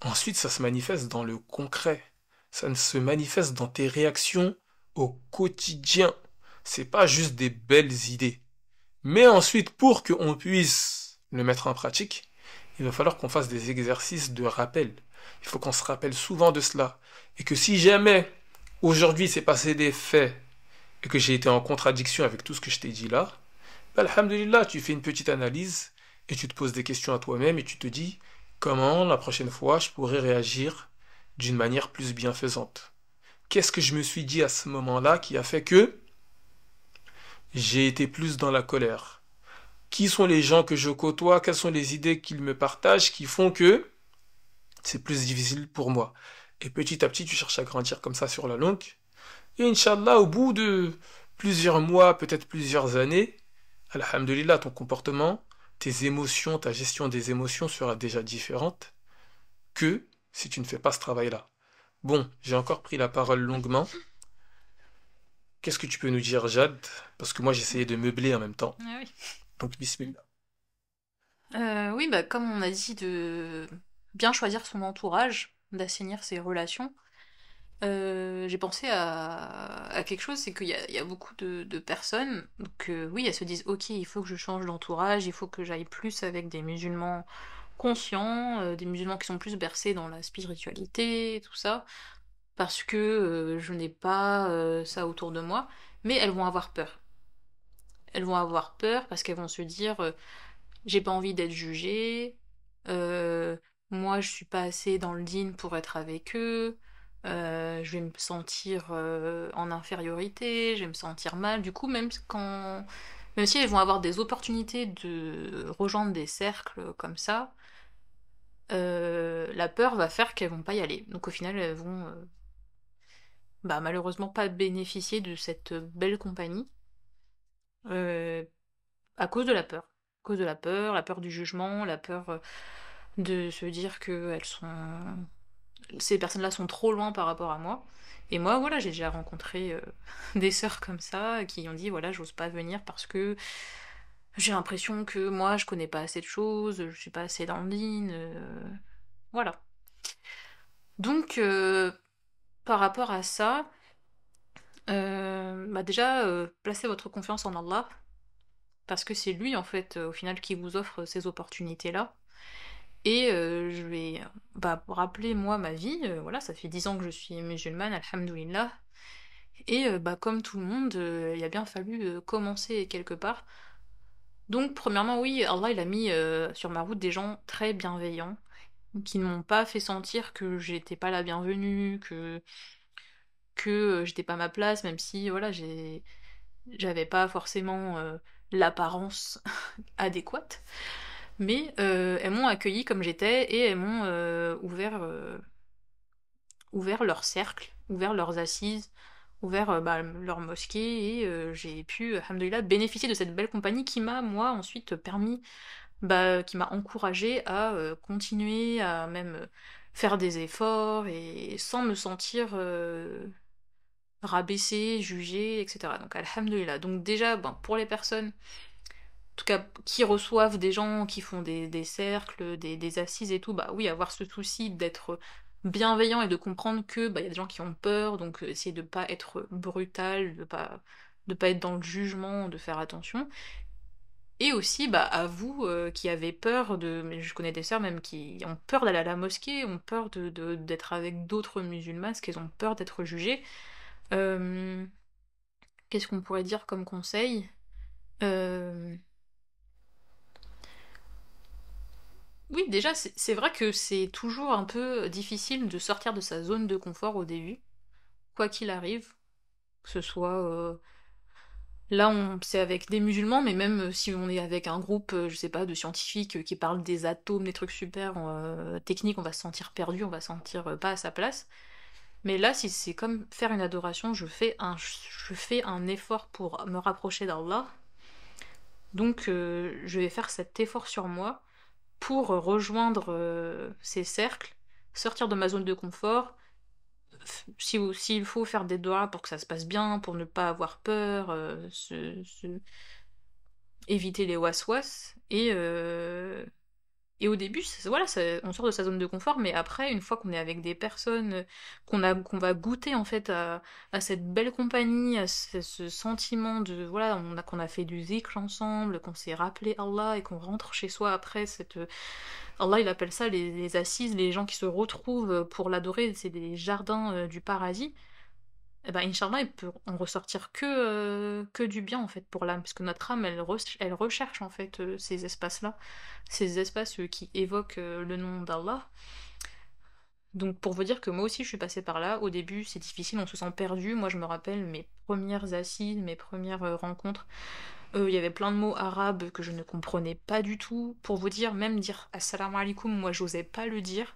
ensuite ça se manifeste dans le concret. Ça se manifeste dans tes réactions au quotidien. C'est pas juste des belles idées. Mais ensuite, pour qu'on puisse le mettre en pratique, il va falloir qu'on fasse des exercices de rappel. Il faut qu'on se rappelle souvent de cela. Et que si jamais, aujourd'hui, s'est passé des faits, et que j'ai été en contradiction avec tout ce que je t'ai dit là, bah, alhamdulillah, tu fais une petite analyse, et tu te poses des questions à toi-même, et tu te dis, comment la prochaine fois je pourrais réagir d'une manière plus bienfaisante. Qu'est-ce que je me suis dit à ce moment-là qui a fait que j'ai été plus dans la colère? Qui sont les gens que je côtoie? Quelles sont les idées qu'ils me partagent qui font que c'est plus difficile pour moi? Et petit à petit, tu cherches à grandir comme ça sur la longue. Et Inch'Allah, au bout de plusieurs mois, peut-être plusieurs années, alhamdulillah, ton comportement, tes émotions, ta gestion des émotions sera déjà différente que si tu ne fais pas ce travail-là. Bon, j'ai encore pris la parole longuement. Qu'est-ce que tu peux nous dire, Jade? Parce que moi, j'essayais de meubler en même temps. Ah oui. Donc, bismillah. Oui, bah, comme on a dit, de bien choisir son entourage, d'assainir ses relations. J'ai pensé à quelque chose, c'est qu'il y a beaucoup de personnes, donc oui, elles se disent, ok, il faut que je change d'entourage, il faut que j'aille plus avec des musulmans conscients, des musulmans qui sont plus bercés dans la spiritualité, tout ça, parce que je n'ai pas ça autour de moi, mais elles vont avoir peur. Elles vont avoir peur parce qu'elles vont se dire, j'ai pas envie d'être jugée, euh, moi je suis pas assez dans le din pour être avec eux, je vais me sentir en infériorité, je vais me sentir mal. Du coup, même si elles vont avoir des opportunités de rejoindre des cercles comme ça, la peur va faire qu'elles vont pas y aller. Donc au final, elles vont bah, malheureusement pas bénéficié de cette belle compagnie, euh, à cause de la peur. À cause de la peur du jugement, la peur de se dire que ces personnes-là sont trop loin par rapport à moi. Et moi, voilà, j'ai déjà rencontré des sœurs comme ça qui ont dit, voilà, j'ose pas venir parce que j'ai l'impression que moi, je connais pas assez de choses, je suis pas assez dans le lean, voilà. Donc, par rapport à ça, bah déjà, placez votre confiance en Allah, parce que c'est lui, en fait, au final, qui vous offre ces opportunités-là. Et je vais bah, rappeler, moi, ma vie. Voilà, ça fait 10 ans que je suis musulmane, alhamdoulilah. Et bah, comme tout le monde, il a bien fallu commencer quelque part. Donc, premièrement, oui, Allah, il a mis sur ma route des gens très bienveillants, qui ne m'ont pas fait sentir que j'étais pas la bienvenue, que j'étais pas à ma place, même si, voilà, j'avais pas forcément l'apparence adéquate. Mais elles m'ont accueillie comme j'étais et elles m'ont ouvert leur cercle, ouvert leurs assises, ouvert bah, leur mosquée et j'ai pu, alhamdoulilah, bénéficier de cette belle compagnie qui m'a, moi, ensuite permis, bah, qui m'a encouragée à continuer, à même faire des efforts et sans me sentir rabaissée, jugée, etc. Donc, alhamdoulilah. Donc, déjà, ben, pour les personnes tout cas qui reçoivent des gens qui font des cercles, des assises et tout, bah oui, avoir ce souci d'être bienveillant et de comprendre que bah, y a des gens qui ont peur, donc essayer de pas être brutal, de pas être dans le jugement, de faire attention. Et aussi bah, à vous qui avez peur de. Mais je connais des sœurs même qui ont peur d'aller à la mosquée, ont peur d'être avec d'autres musulmans, parce qu'elles ont peur d'être jugées. Euh, Qu'est-ce qu'on pourrait dire comme conseil? Euh, Oui, déjà, c'est vrai que c'est toujours un peu difficile de sortir de sa zone de confort au début, quoi qu'il arrive, que ce soit là, c'est avec des musulmans, mais même si on est avec un groupe, je sais pas, de scientifiques qui parlent des atomes, des trucs super techniques, on va se sentir perdu, on va se sentir pas à sa place. Mais là, si c'est comme faire une adoration, je fais un effort pour me rapprocher d'Allah, donc je vais faire cet effort sur moi pour rejoindre ces cercles, sortir de ma zone de confort, s'il faut faire des doigts pour que ça se passe bien, pour ne pas avoir peur, éviter les was-was, et au début, voilà, on sort de sa zone de confort, mais après, une fois qu'on est avec des personnes, qu'on va goûter en fait à cette belle compagnie, à ce sentiment de, voilà, qu'on a fait du zikr ensemble, qu'on s'est rappelé Allah et qu'on rentre chez soi après Allah, il appelle ça les assises, les gens qui se retrouvent pour l'adorer, c'est des jardins du paradis. Eh ben, Inch'Allah, il peut en ressortir que du bien en fait pour l'âme, parce que notre âme, elle recherche en fait ces espaces-là, ces espaces qui évoquent le nom d'Allah. Donc pour vous dire que moi aussi je suis passée par là, au début c'est difficile, on se sent perdu, moi je me rappelle mes premières assises, mes premières rencontres, il y avait plein de mots arabes que je ne comprenais pas du tout, pour vous dire, même dire assalamu alaikum, moi j'osais pas le dire,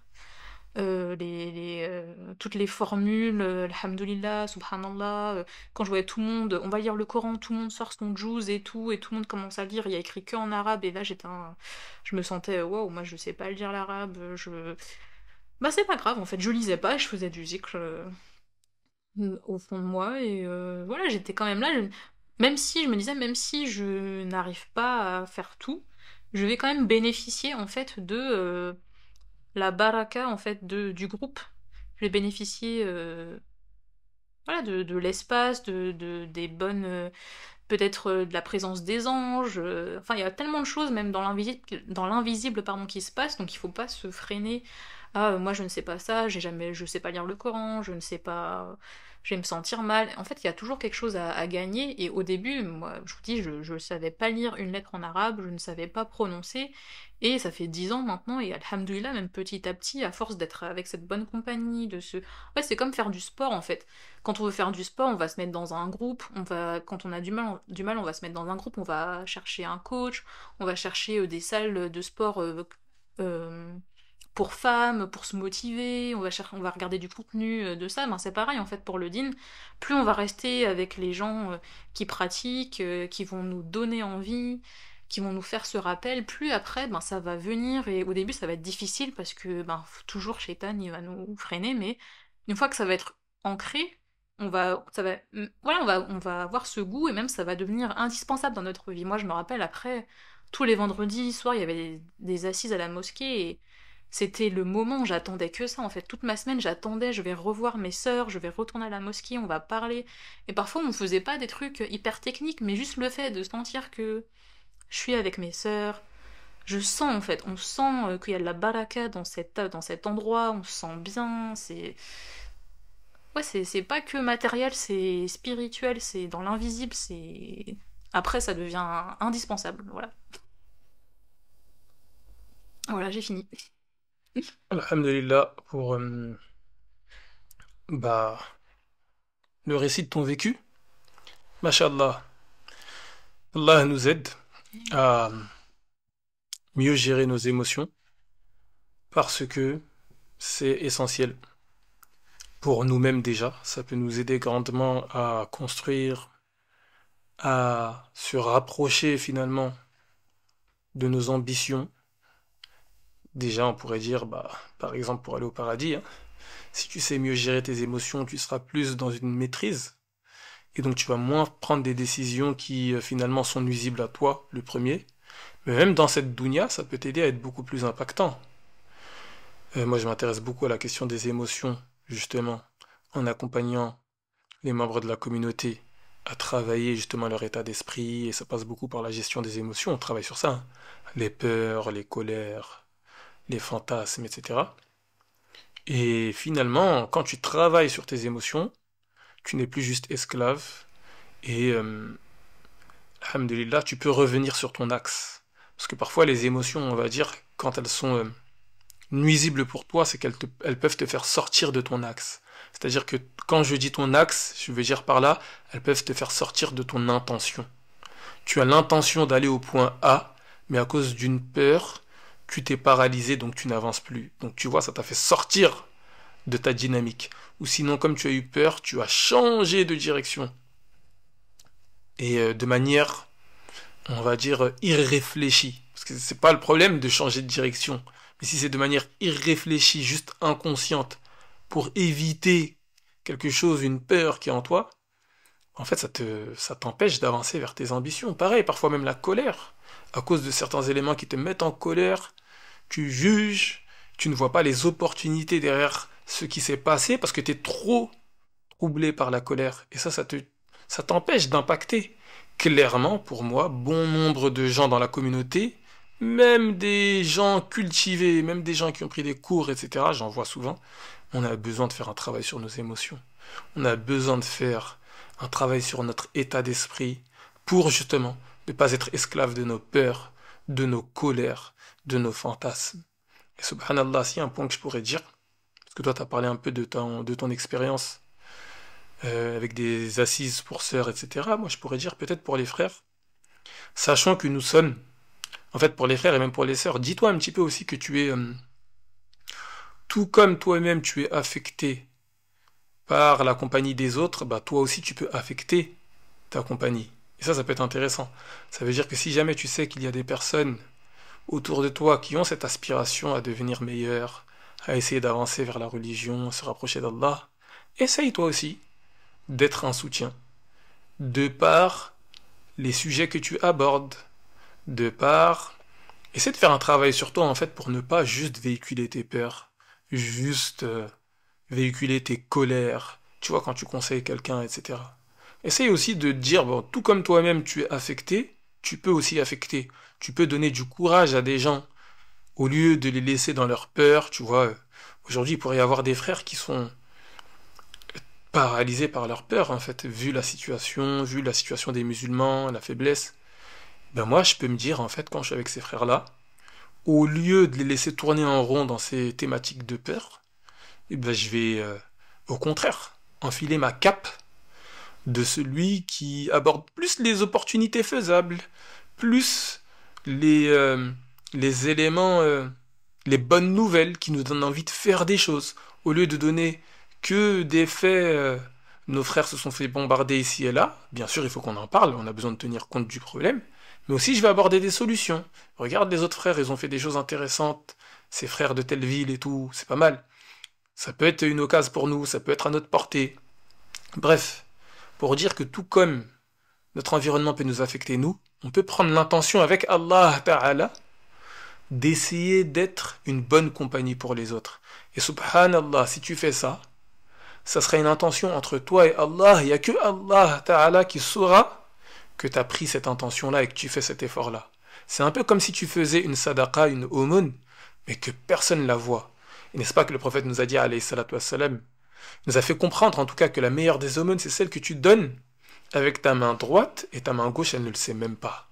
toutes les formules, alhamdulillah, subhanallah, quand je voyais tout le monde, on va lire le Coran, tout le monde sort son juz et tout le monde commence à lire, il y a écrit que en arabe, et là je me sentais, waouh, moi je sais pas lire l'arabe, Bah c'est pas grave, en fait, je lisais pas, je faisais du zikr au fond de moi, et voilà, j'étais quand même là, même si, je me disais, même si je n'arrive pas à faire tout, je vais quand même bénéficier, en fait, de la baraka en fait du groupe. Je vais bénéficier voilà, de l'espace, des bonnes. Peut-être de la présence des anges. Enfin, il y a tellement de choses, même dans l'invisible pardon, qui se passe, donc il faut pas se freiner. Ah, moi je ne sais pas ça, je sais pas lire le Coran, je ne sais pas. Je vais me sentir mal. En fait, il y a toujours quelque chose à gagner. Et au début, moi, je vous dis, je ne savais pas lire une lettre en arabe, je ne savais pas prononcer. Et ça fait 10 ans maintenant, et alhamdoulilah, même petit à petit, à force d'être avec cette bonne compagnie, Ouais, c'est comme faire du sport en fait. Quand on veut faire du sport, on va se mettre dans un groupe, quand on a du mal, on va se mettre dans un groupe, on va chercher un coach, on va chercher des salles de sport euh, pour femmes, pour se motiver, on va regarder du contenu de ça, ben c'est pareil en fait pour le din. Plus on va rester avec les gens qui pratiquent, qui vont nous donner envie, qui vont nous faire ce rappel, plus après ben ça va venir et au début ça va être difficile parce que ben toujours Shaitan il va nous freiner, mais une fois que ça va être ancré, on va avoir ce goût et même ça va devenir indispensable dans notre vie. Moi je me rappelle après tous les vendredis soirs il y avait des assises à la mosquée et c'était le moment, j'attendais que ça en fait. Toute ma semaine, j'attendais, je vais revoir mes sœurs, je vais retourner à la mosquée, on va parler. Et parfois, on faisait pas des trucs hyper techniques, mais juste le fait de sentir que je suis avec mes sœurs. Je sens en fait, on sent qu'il y a de la baraka dans cet endroit, on se sent bien, c'est pas que matériel, c'est spirituel, c'est dans l'invisible, c'est... Après, ça devient indispensable, voilà. Voilà, j'ai fini. Alhamdulillah pour bah, le récit de ton vécu. Mashallah, Allah nous aide à mieux gérer nos émotions parce que c'est essentiel pour nous-mêmes déjà. Ça peut nous aider grandement à construire, à se rapprocher finalement de nos ambitions. Déjà, on pourrait dire, bah, par exemple, pour aller au paradis, hein, si tu sais mieux gérer tes émotions, tu seras plus dans une maîtrise. Et donc, tu vas moins prendre des décisions qui finalement sont nuisibles à toi, le premier. Mais même dans cette dounia, ça peut t'aider à être beaucoup plus impactant. Moi, je m'intéresse beaucoup à la question des émotions, justement, en accompagnant les membres de la communauté à travailler justement leur état d'esprit, et ça passe beaucoup par la gestion des émotions, on travaille sur ça, hein. Les peurs, les colères, les fantasmes, etc. Et finalement, quand tu travailles sur tes émotions, tu n'es plus juste esclave, et alhamdulillah, tu peux revenir sur ton axe. Parce que parfois les émotions, on va dire, quand elles sont nuisibles pour toi, c'est elles peuvent te faire sortir de ton axe. C'est-à-dire que quand je dis ton axe, je veux dire par là, elles peuvent te faire sortir de ton intention. Tu as l'intention d'aller au point A, mais à cause d'une peur, tu t'es paralysé, donc tu n'avances plus. Donc tu vois, ça t'a fait sortir de ta dynamique. Ou sinon, comme tu as eu peur, tu as changé de direction. Et de manière, on va dire, irréfléchie. Parce que c'est pas le problème de changer de direction. Mais si c'est de manière irréfléchie, juste inconsciente, pour éviter quelque chose, une peur qui est en toi, en fait, ça t'empêche d'avancer vers tes ambitions. Pareil, parfois même la colère. À cause de certains éléments qui te mettent en colère, tu juges, tu ne vois pas les opportunités derrière ce qui s'est passé parce que tu es trop troublé par la colère. Et ça t'empêche d'impacter. Clairement, pour moi, bon nombre de gens dans la communauté, même des gens cultivés, même des gens qui ont pris des cours, etc., j'en vois souvent, on a besoin de faire un travail sur nos émotions. On a besoin de faire un travail sur notre état d'esprit pour justement ne pas être esclave de nos peurs, de nos colères, de nos fantasmes. Et subhanallah, s'il y a un point que je pourrais dire, parce que toi tu as parlé un peu de ton expérience avec des assises pour sœurs, etc., moi je pourrais dire peut-être pour les frères, sachant que nous sommes, en fait pour les frères et même pour les sœurs, dis-toi un petit peu aussi que tu es, tout comme toi-même tu es affecté par la compagnie des autres, bah toi aussi tu peux affecter ta compagnie. Et ça peut être intéressant. Ça veut dire que si jamais tu sais qu'il y a des personnes autour de toi qui ont cette aspiration à devenir meilleures, à essayer d'avancer vers la religion, à se rapprocher d'Allah, essaye toi aussi d'être un soutien. De par les sujets que tu abordes, de par... Essaie de faire un travail sur toi en fait pour ne pas juste véhiculer tes peurs, juste véhiculer tes colères, tu vois, quand tu conseilles quelqu'un, etc. Essaye aussi de dire, bon, tout comme toi-même tu es affecté, tu peux aussi affecter. Tu peux donner du courage à des gens au lieu de les laisser dans leur peur, tu vois. Aujourd'hui, il pourrait y avoir des frères qui sont paralysés par leur peur, en fait, vu la situation des musulmans, la faiblesse. Ben moi, je peux me dire, en fait, quand je suis avec ces frères-là, au lieu de les laisser tourner en rond dans ces thématiques de peur, eh ben, je vais, au contraire, enfiler ma cape de celui qui aborde plus les opportunités faisables, plus les, les éléments les bonnes nouvelles qui nous donnent envie de faire des choses, au lieu de donner que des faits. Nos frères se sont fait bombarder ici et là. Bien sûr, il faut qu'on en parle, on a besoin de tenir compte du problème. Mais aussi, je vais aborder des solutions. Regarde les autres frères, ils ont fait des choses intéressantes. Ces frères de telle ville et tout, c'est pas mal. Ça peut être une occasion pour nous, ça peut être à notre portée. Bref, pour dire que tout comme notre environnement peut nous affecter, nous, on peut prendre l'intention avec Allah Ta'ala d'essayer d'être une bonne compagnie pour les autres. Et subhanallah, si tu fais ça, ça sera une intention entre toi et Allah. Il n'y a que Allah Ta'ala qui saura que tu as pris cette intention-là et que tu fais cet effort-là. C'est un peu comme si tu faisais une sadaqa, une aumône, mais que personne ne la voit. Et n'est-ce pas que le prophète nous a dit, alayhi salatu wassalam, nous a fait comprendre en tout cas que la meilleure des aumônes, c'est celle que tu donnes avec ta main droite et ta main gauche, elle ne le sait même pas.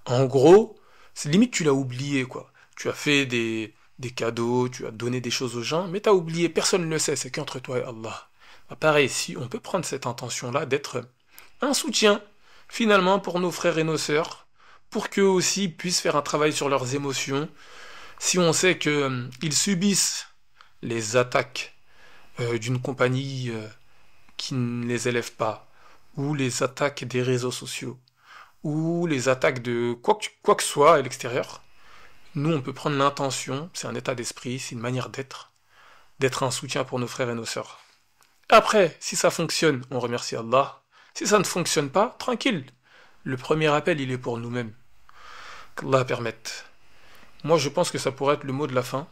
En gros, c'est limite tu l'as oublié, quoi. Tu as fait des cadeaux, tu as donné des choses aux gens, mais tu as oublié, personne ne le sait, c'est qu'entre toi et Allah. Bah, pareil, si on peut prendre cette intention-là d'être un soutien, finalement, pour nos frères et nos sœurs, pour qu'eux aussi puissent faire un travail sur leurs émotions, si on sait que ils subissent les attaques d'une compagnie qui ne les élève pas, ou les attaques des réseaux sociaux, ou les attaques de quoi que soit à l'extérieur, nous on peut prendre l'intention, c'est un état d'esprit, c'est une manière d'être un soutien pour nos frères et nos sœurs. Après, si ça fonctionne, on remercie Allah. Si ça ne fonctionne pas, tranquille. Le premier appel, il est pour nous-mêmes. Qu'Allah permette. Moi, je pense que ça pourrait être le mot de la fin.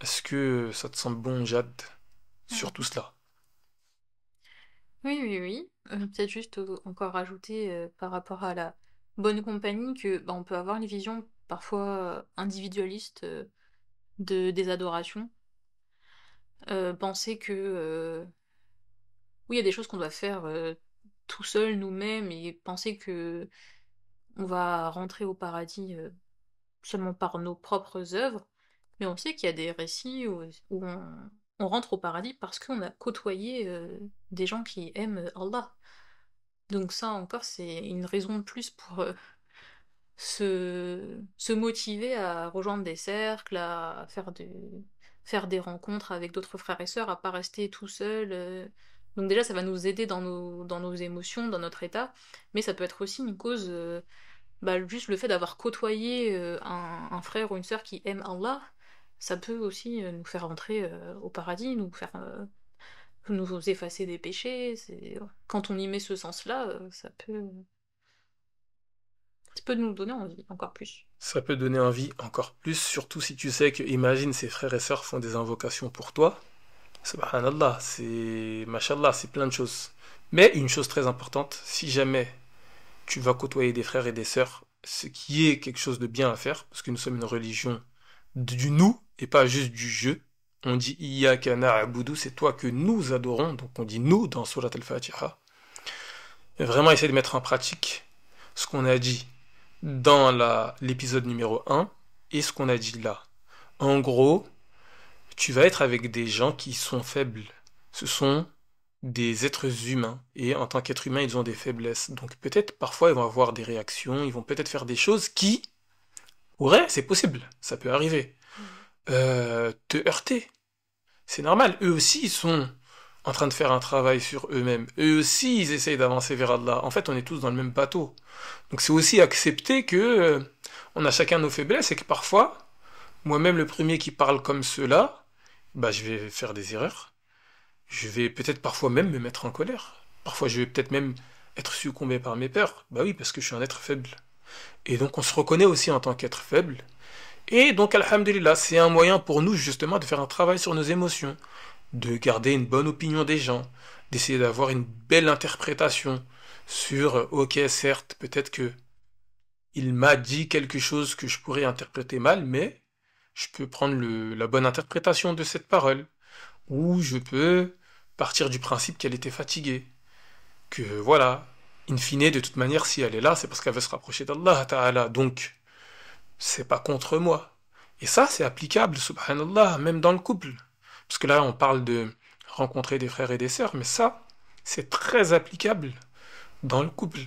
Est-ce que ça te semble bon, Jade, sur tout cela? Oui, oui, oui. Peut-être juste encore rajouter par rapport à la bonne compagnie que bah, on peut avoir une vision parfois individualiste des adorations. Penser que oui, il y a des choses qu'on doit faire tout seul nous-mêmes et penser que on va rentrer au paradis seulement par nos propres œuvres. Mais on sait qu'il y a des récits où on rentre au paradis parce qu'on a côtoyé des gens qui aiment Allah. Donc ça encore, c'est une raison de plus pour se motiver à rejoindre des cercles, à faire des rencontres avec d'autres frères et sœurs, à pas rester tout seul. Donc déjà, ça va nous aider dans nos émotions, dans notre état, mais ça peut être aussi une cause, bah, juste le fait d'avoir côtoyé un frère ou une sœur qui aime Allah, ça peut aussi nous faire rentrer au paradis, nous effacer des péchés. Quand on y met ce sens-là, ça peut nous donner envie encore plus. Ça peut donner envie encore plus, surtout si tu sais que, imagine, ces frères et sœurs font des invocations pour toi. Subhanallah, c'est, mashallah, c'est plein de choses. Mais une chose très importante, si jamais tu vas côtoyer des frères et des sœurs, ce qui est quelque chose de bien à faire, parce que nous sommes une religion du nous et pas juste du je. On dit Iyyaka na'budu, c'est toi que nous adorons, donc on dit nous dans Surat al-Fatiha. Et vraiment essayer de mettre en pratique ce qu'on a dit dans l'épisode numéro un et ce qu'on a dit là. En gros, tu vas être avec des gens qui sont faibles. Ce sont des êtres humains. Et en tant qu'être humain, ils ont des faiblesses. Donc peut-être parfois ils vont avoir des réactions, ils vont peut-être faire des choses qui, ouais, c'est possible, ça peut arriver. Te heurter. C'est normal. Eux aussi, ils sont en train de faire un travail sur eux-mêmes. Eux aussi, ils essayent d'avancer vers Allah. En fait, on est tous dans le même bateau. Donc c'est aussi accepter que on a chacun nos faiblesses et que parfois, moi-même le premier qui parle comme cela, bah je vais faire des erreurs. Je vais peut-être parfois même me mettre en colère. Parfois, je vais peut-être même être succombé par mes peurs. Bah oui, parce que je suis un être faible. Et donc, on se reconnaît aussi en tant qu'être faible. Et donc, alhamdulillah, c'est un moyen pour nous, justement, de faire un travail sur nos émotions, de garder une bonne opinion des gens, d'essayer d'avoir une belle interprétation sur, ok, certes, peut-être que il m'a dit quelque chose que je pourrais interpréter mal, mais je peux prendre la bonne interprétation de cette parole. Ou je peux partir du principe qu'elle était fatiguée. Que voilà, in fine, de toute manière, si elle est là, c'est parce qu'elle veut se rapprocher d'Allah Ta'ala. Donc, c'est pas contre moi. Et ça, c'est applicable, subhanallah, même dans le couple. Parce que là, on parle de rencontrer des frères et des sœurs, mais ça, c'est très applicable dans le couple.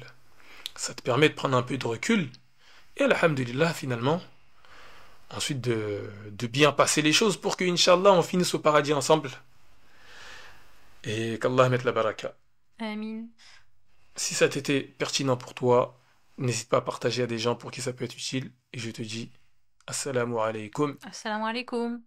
Ça te permet de prendre un peu de recul. Et alhamdulillah, finalement, ensuite de bien passer les choses pour que, Inch'Allah, on finisse au paradis ensemble et qu'Allah mette la baraka. Amin. Si ça t'était pertinent pour toi, n'hésite pas à partager à des gens pour qui ça peut être utile et je te dis assalamu alaikum. Assalamu alaikum.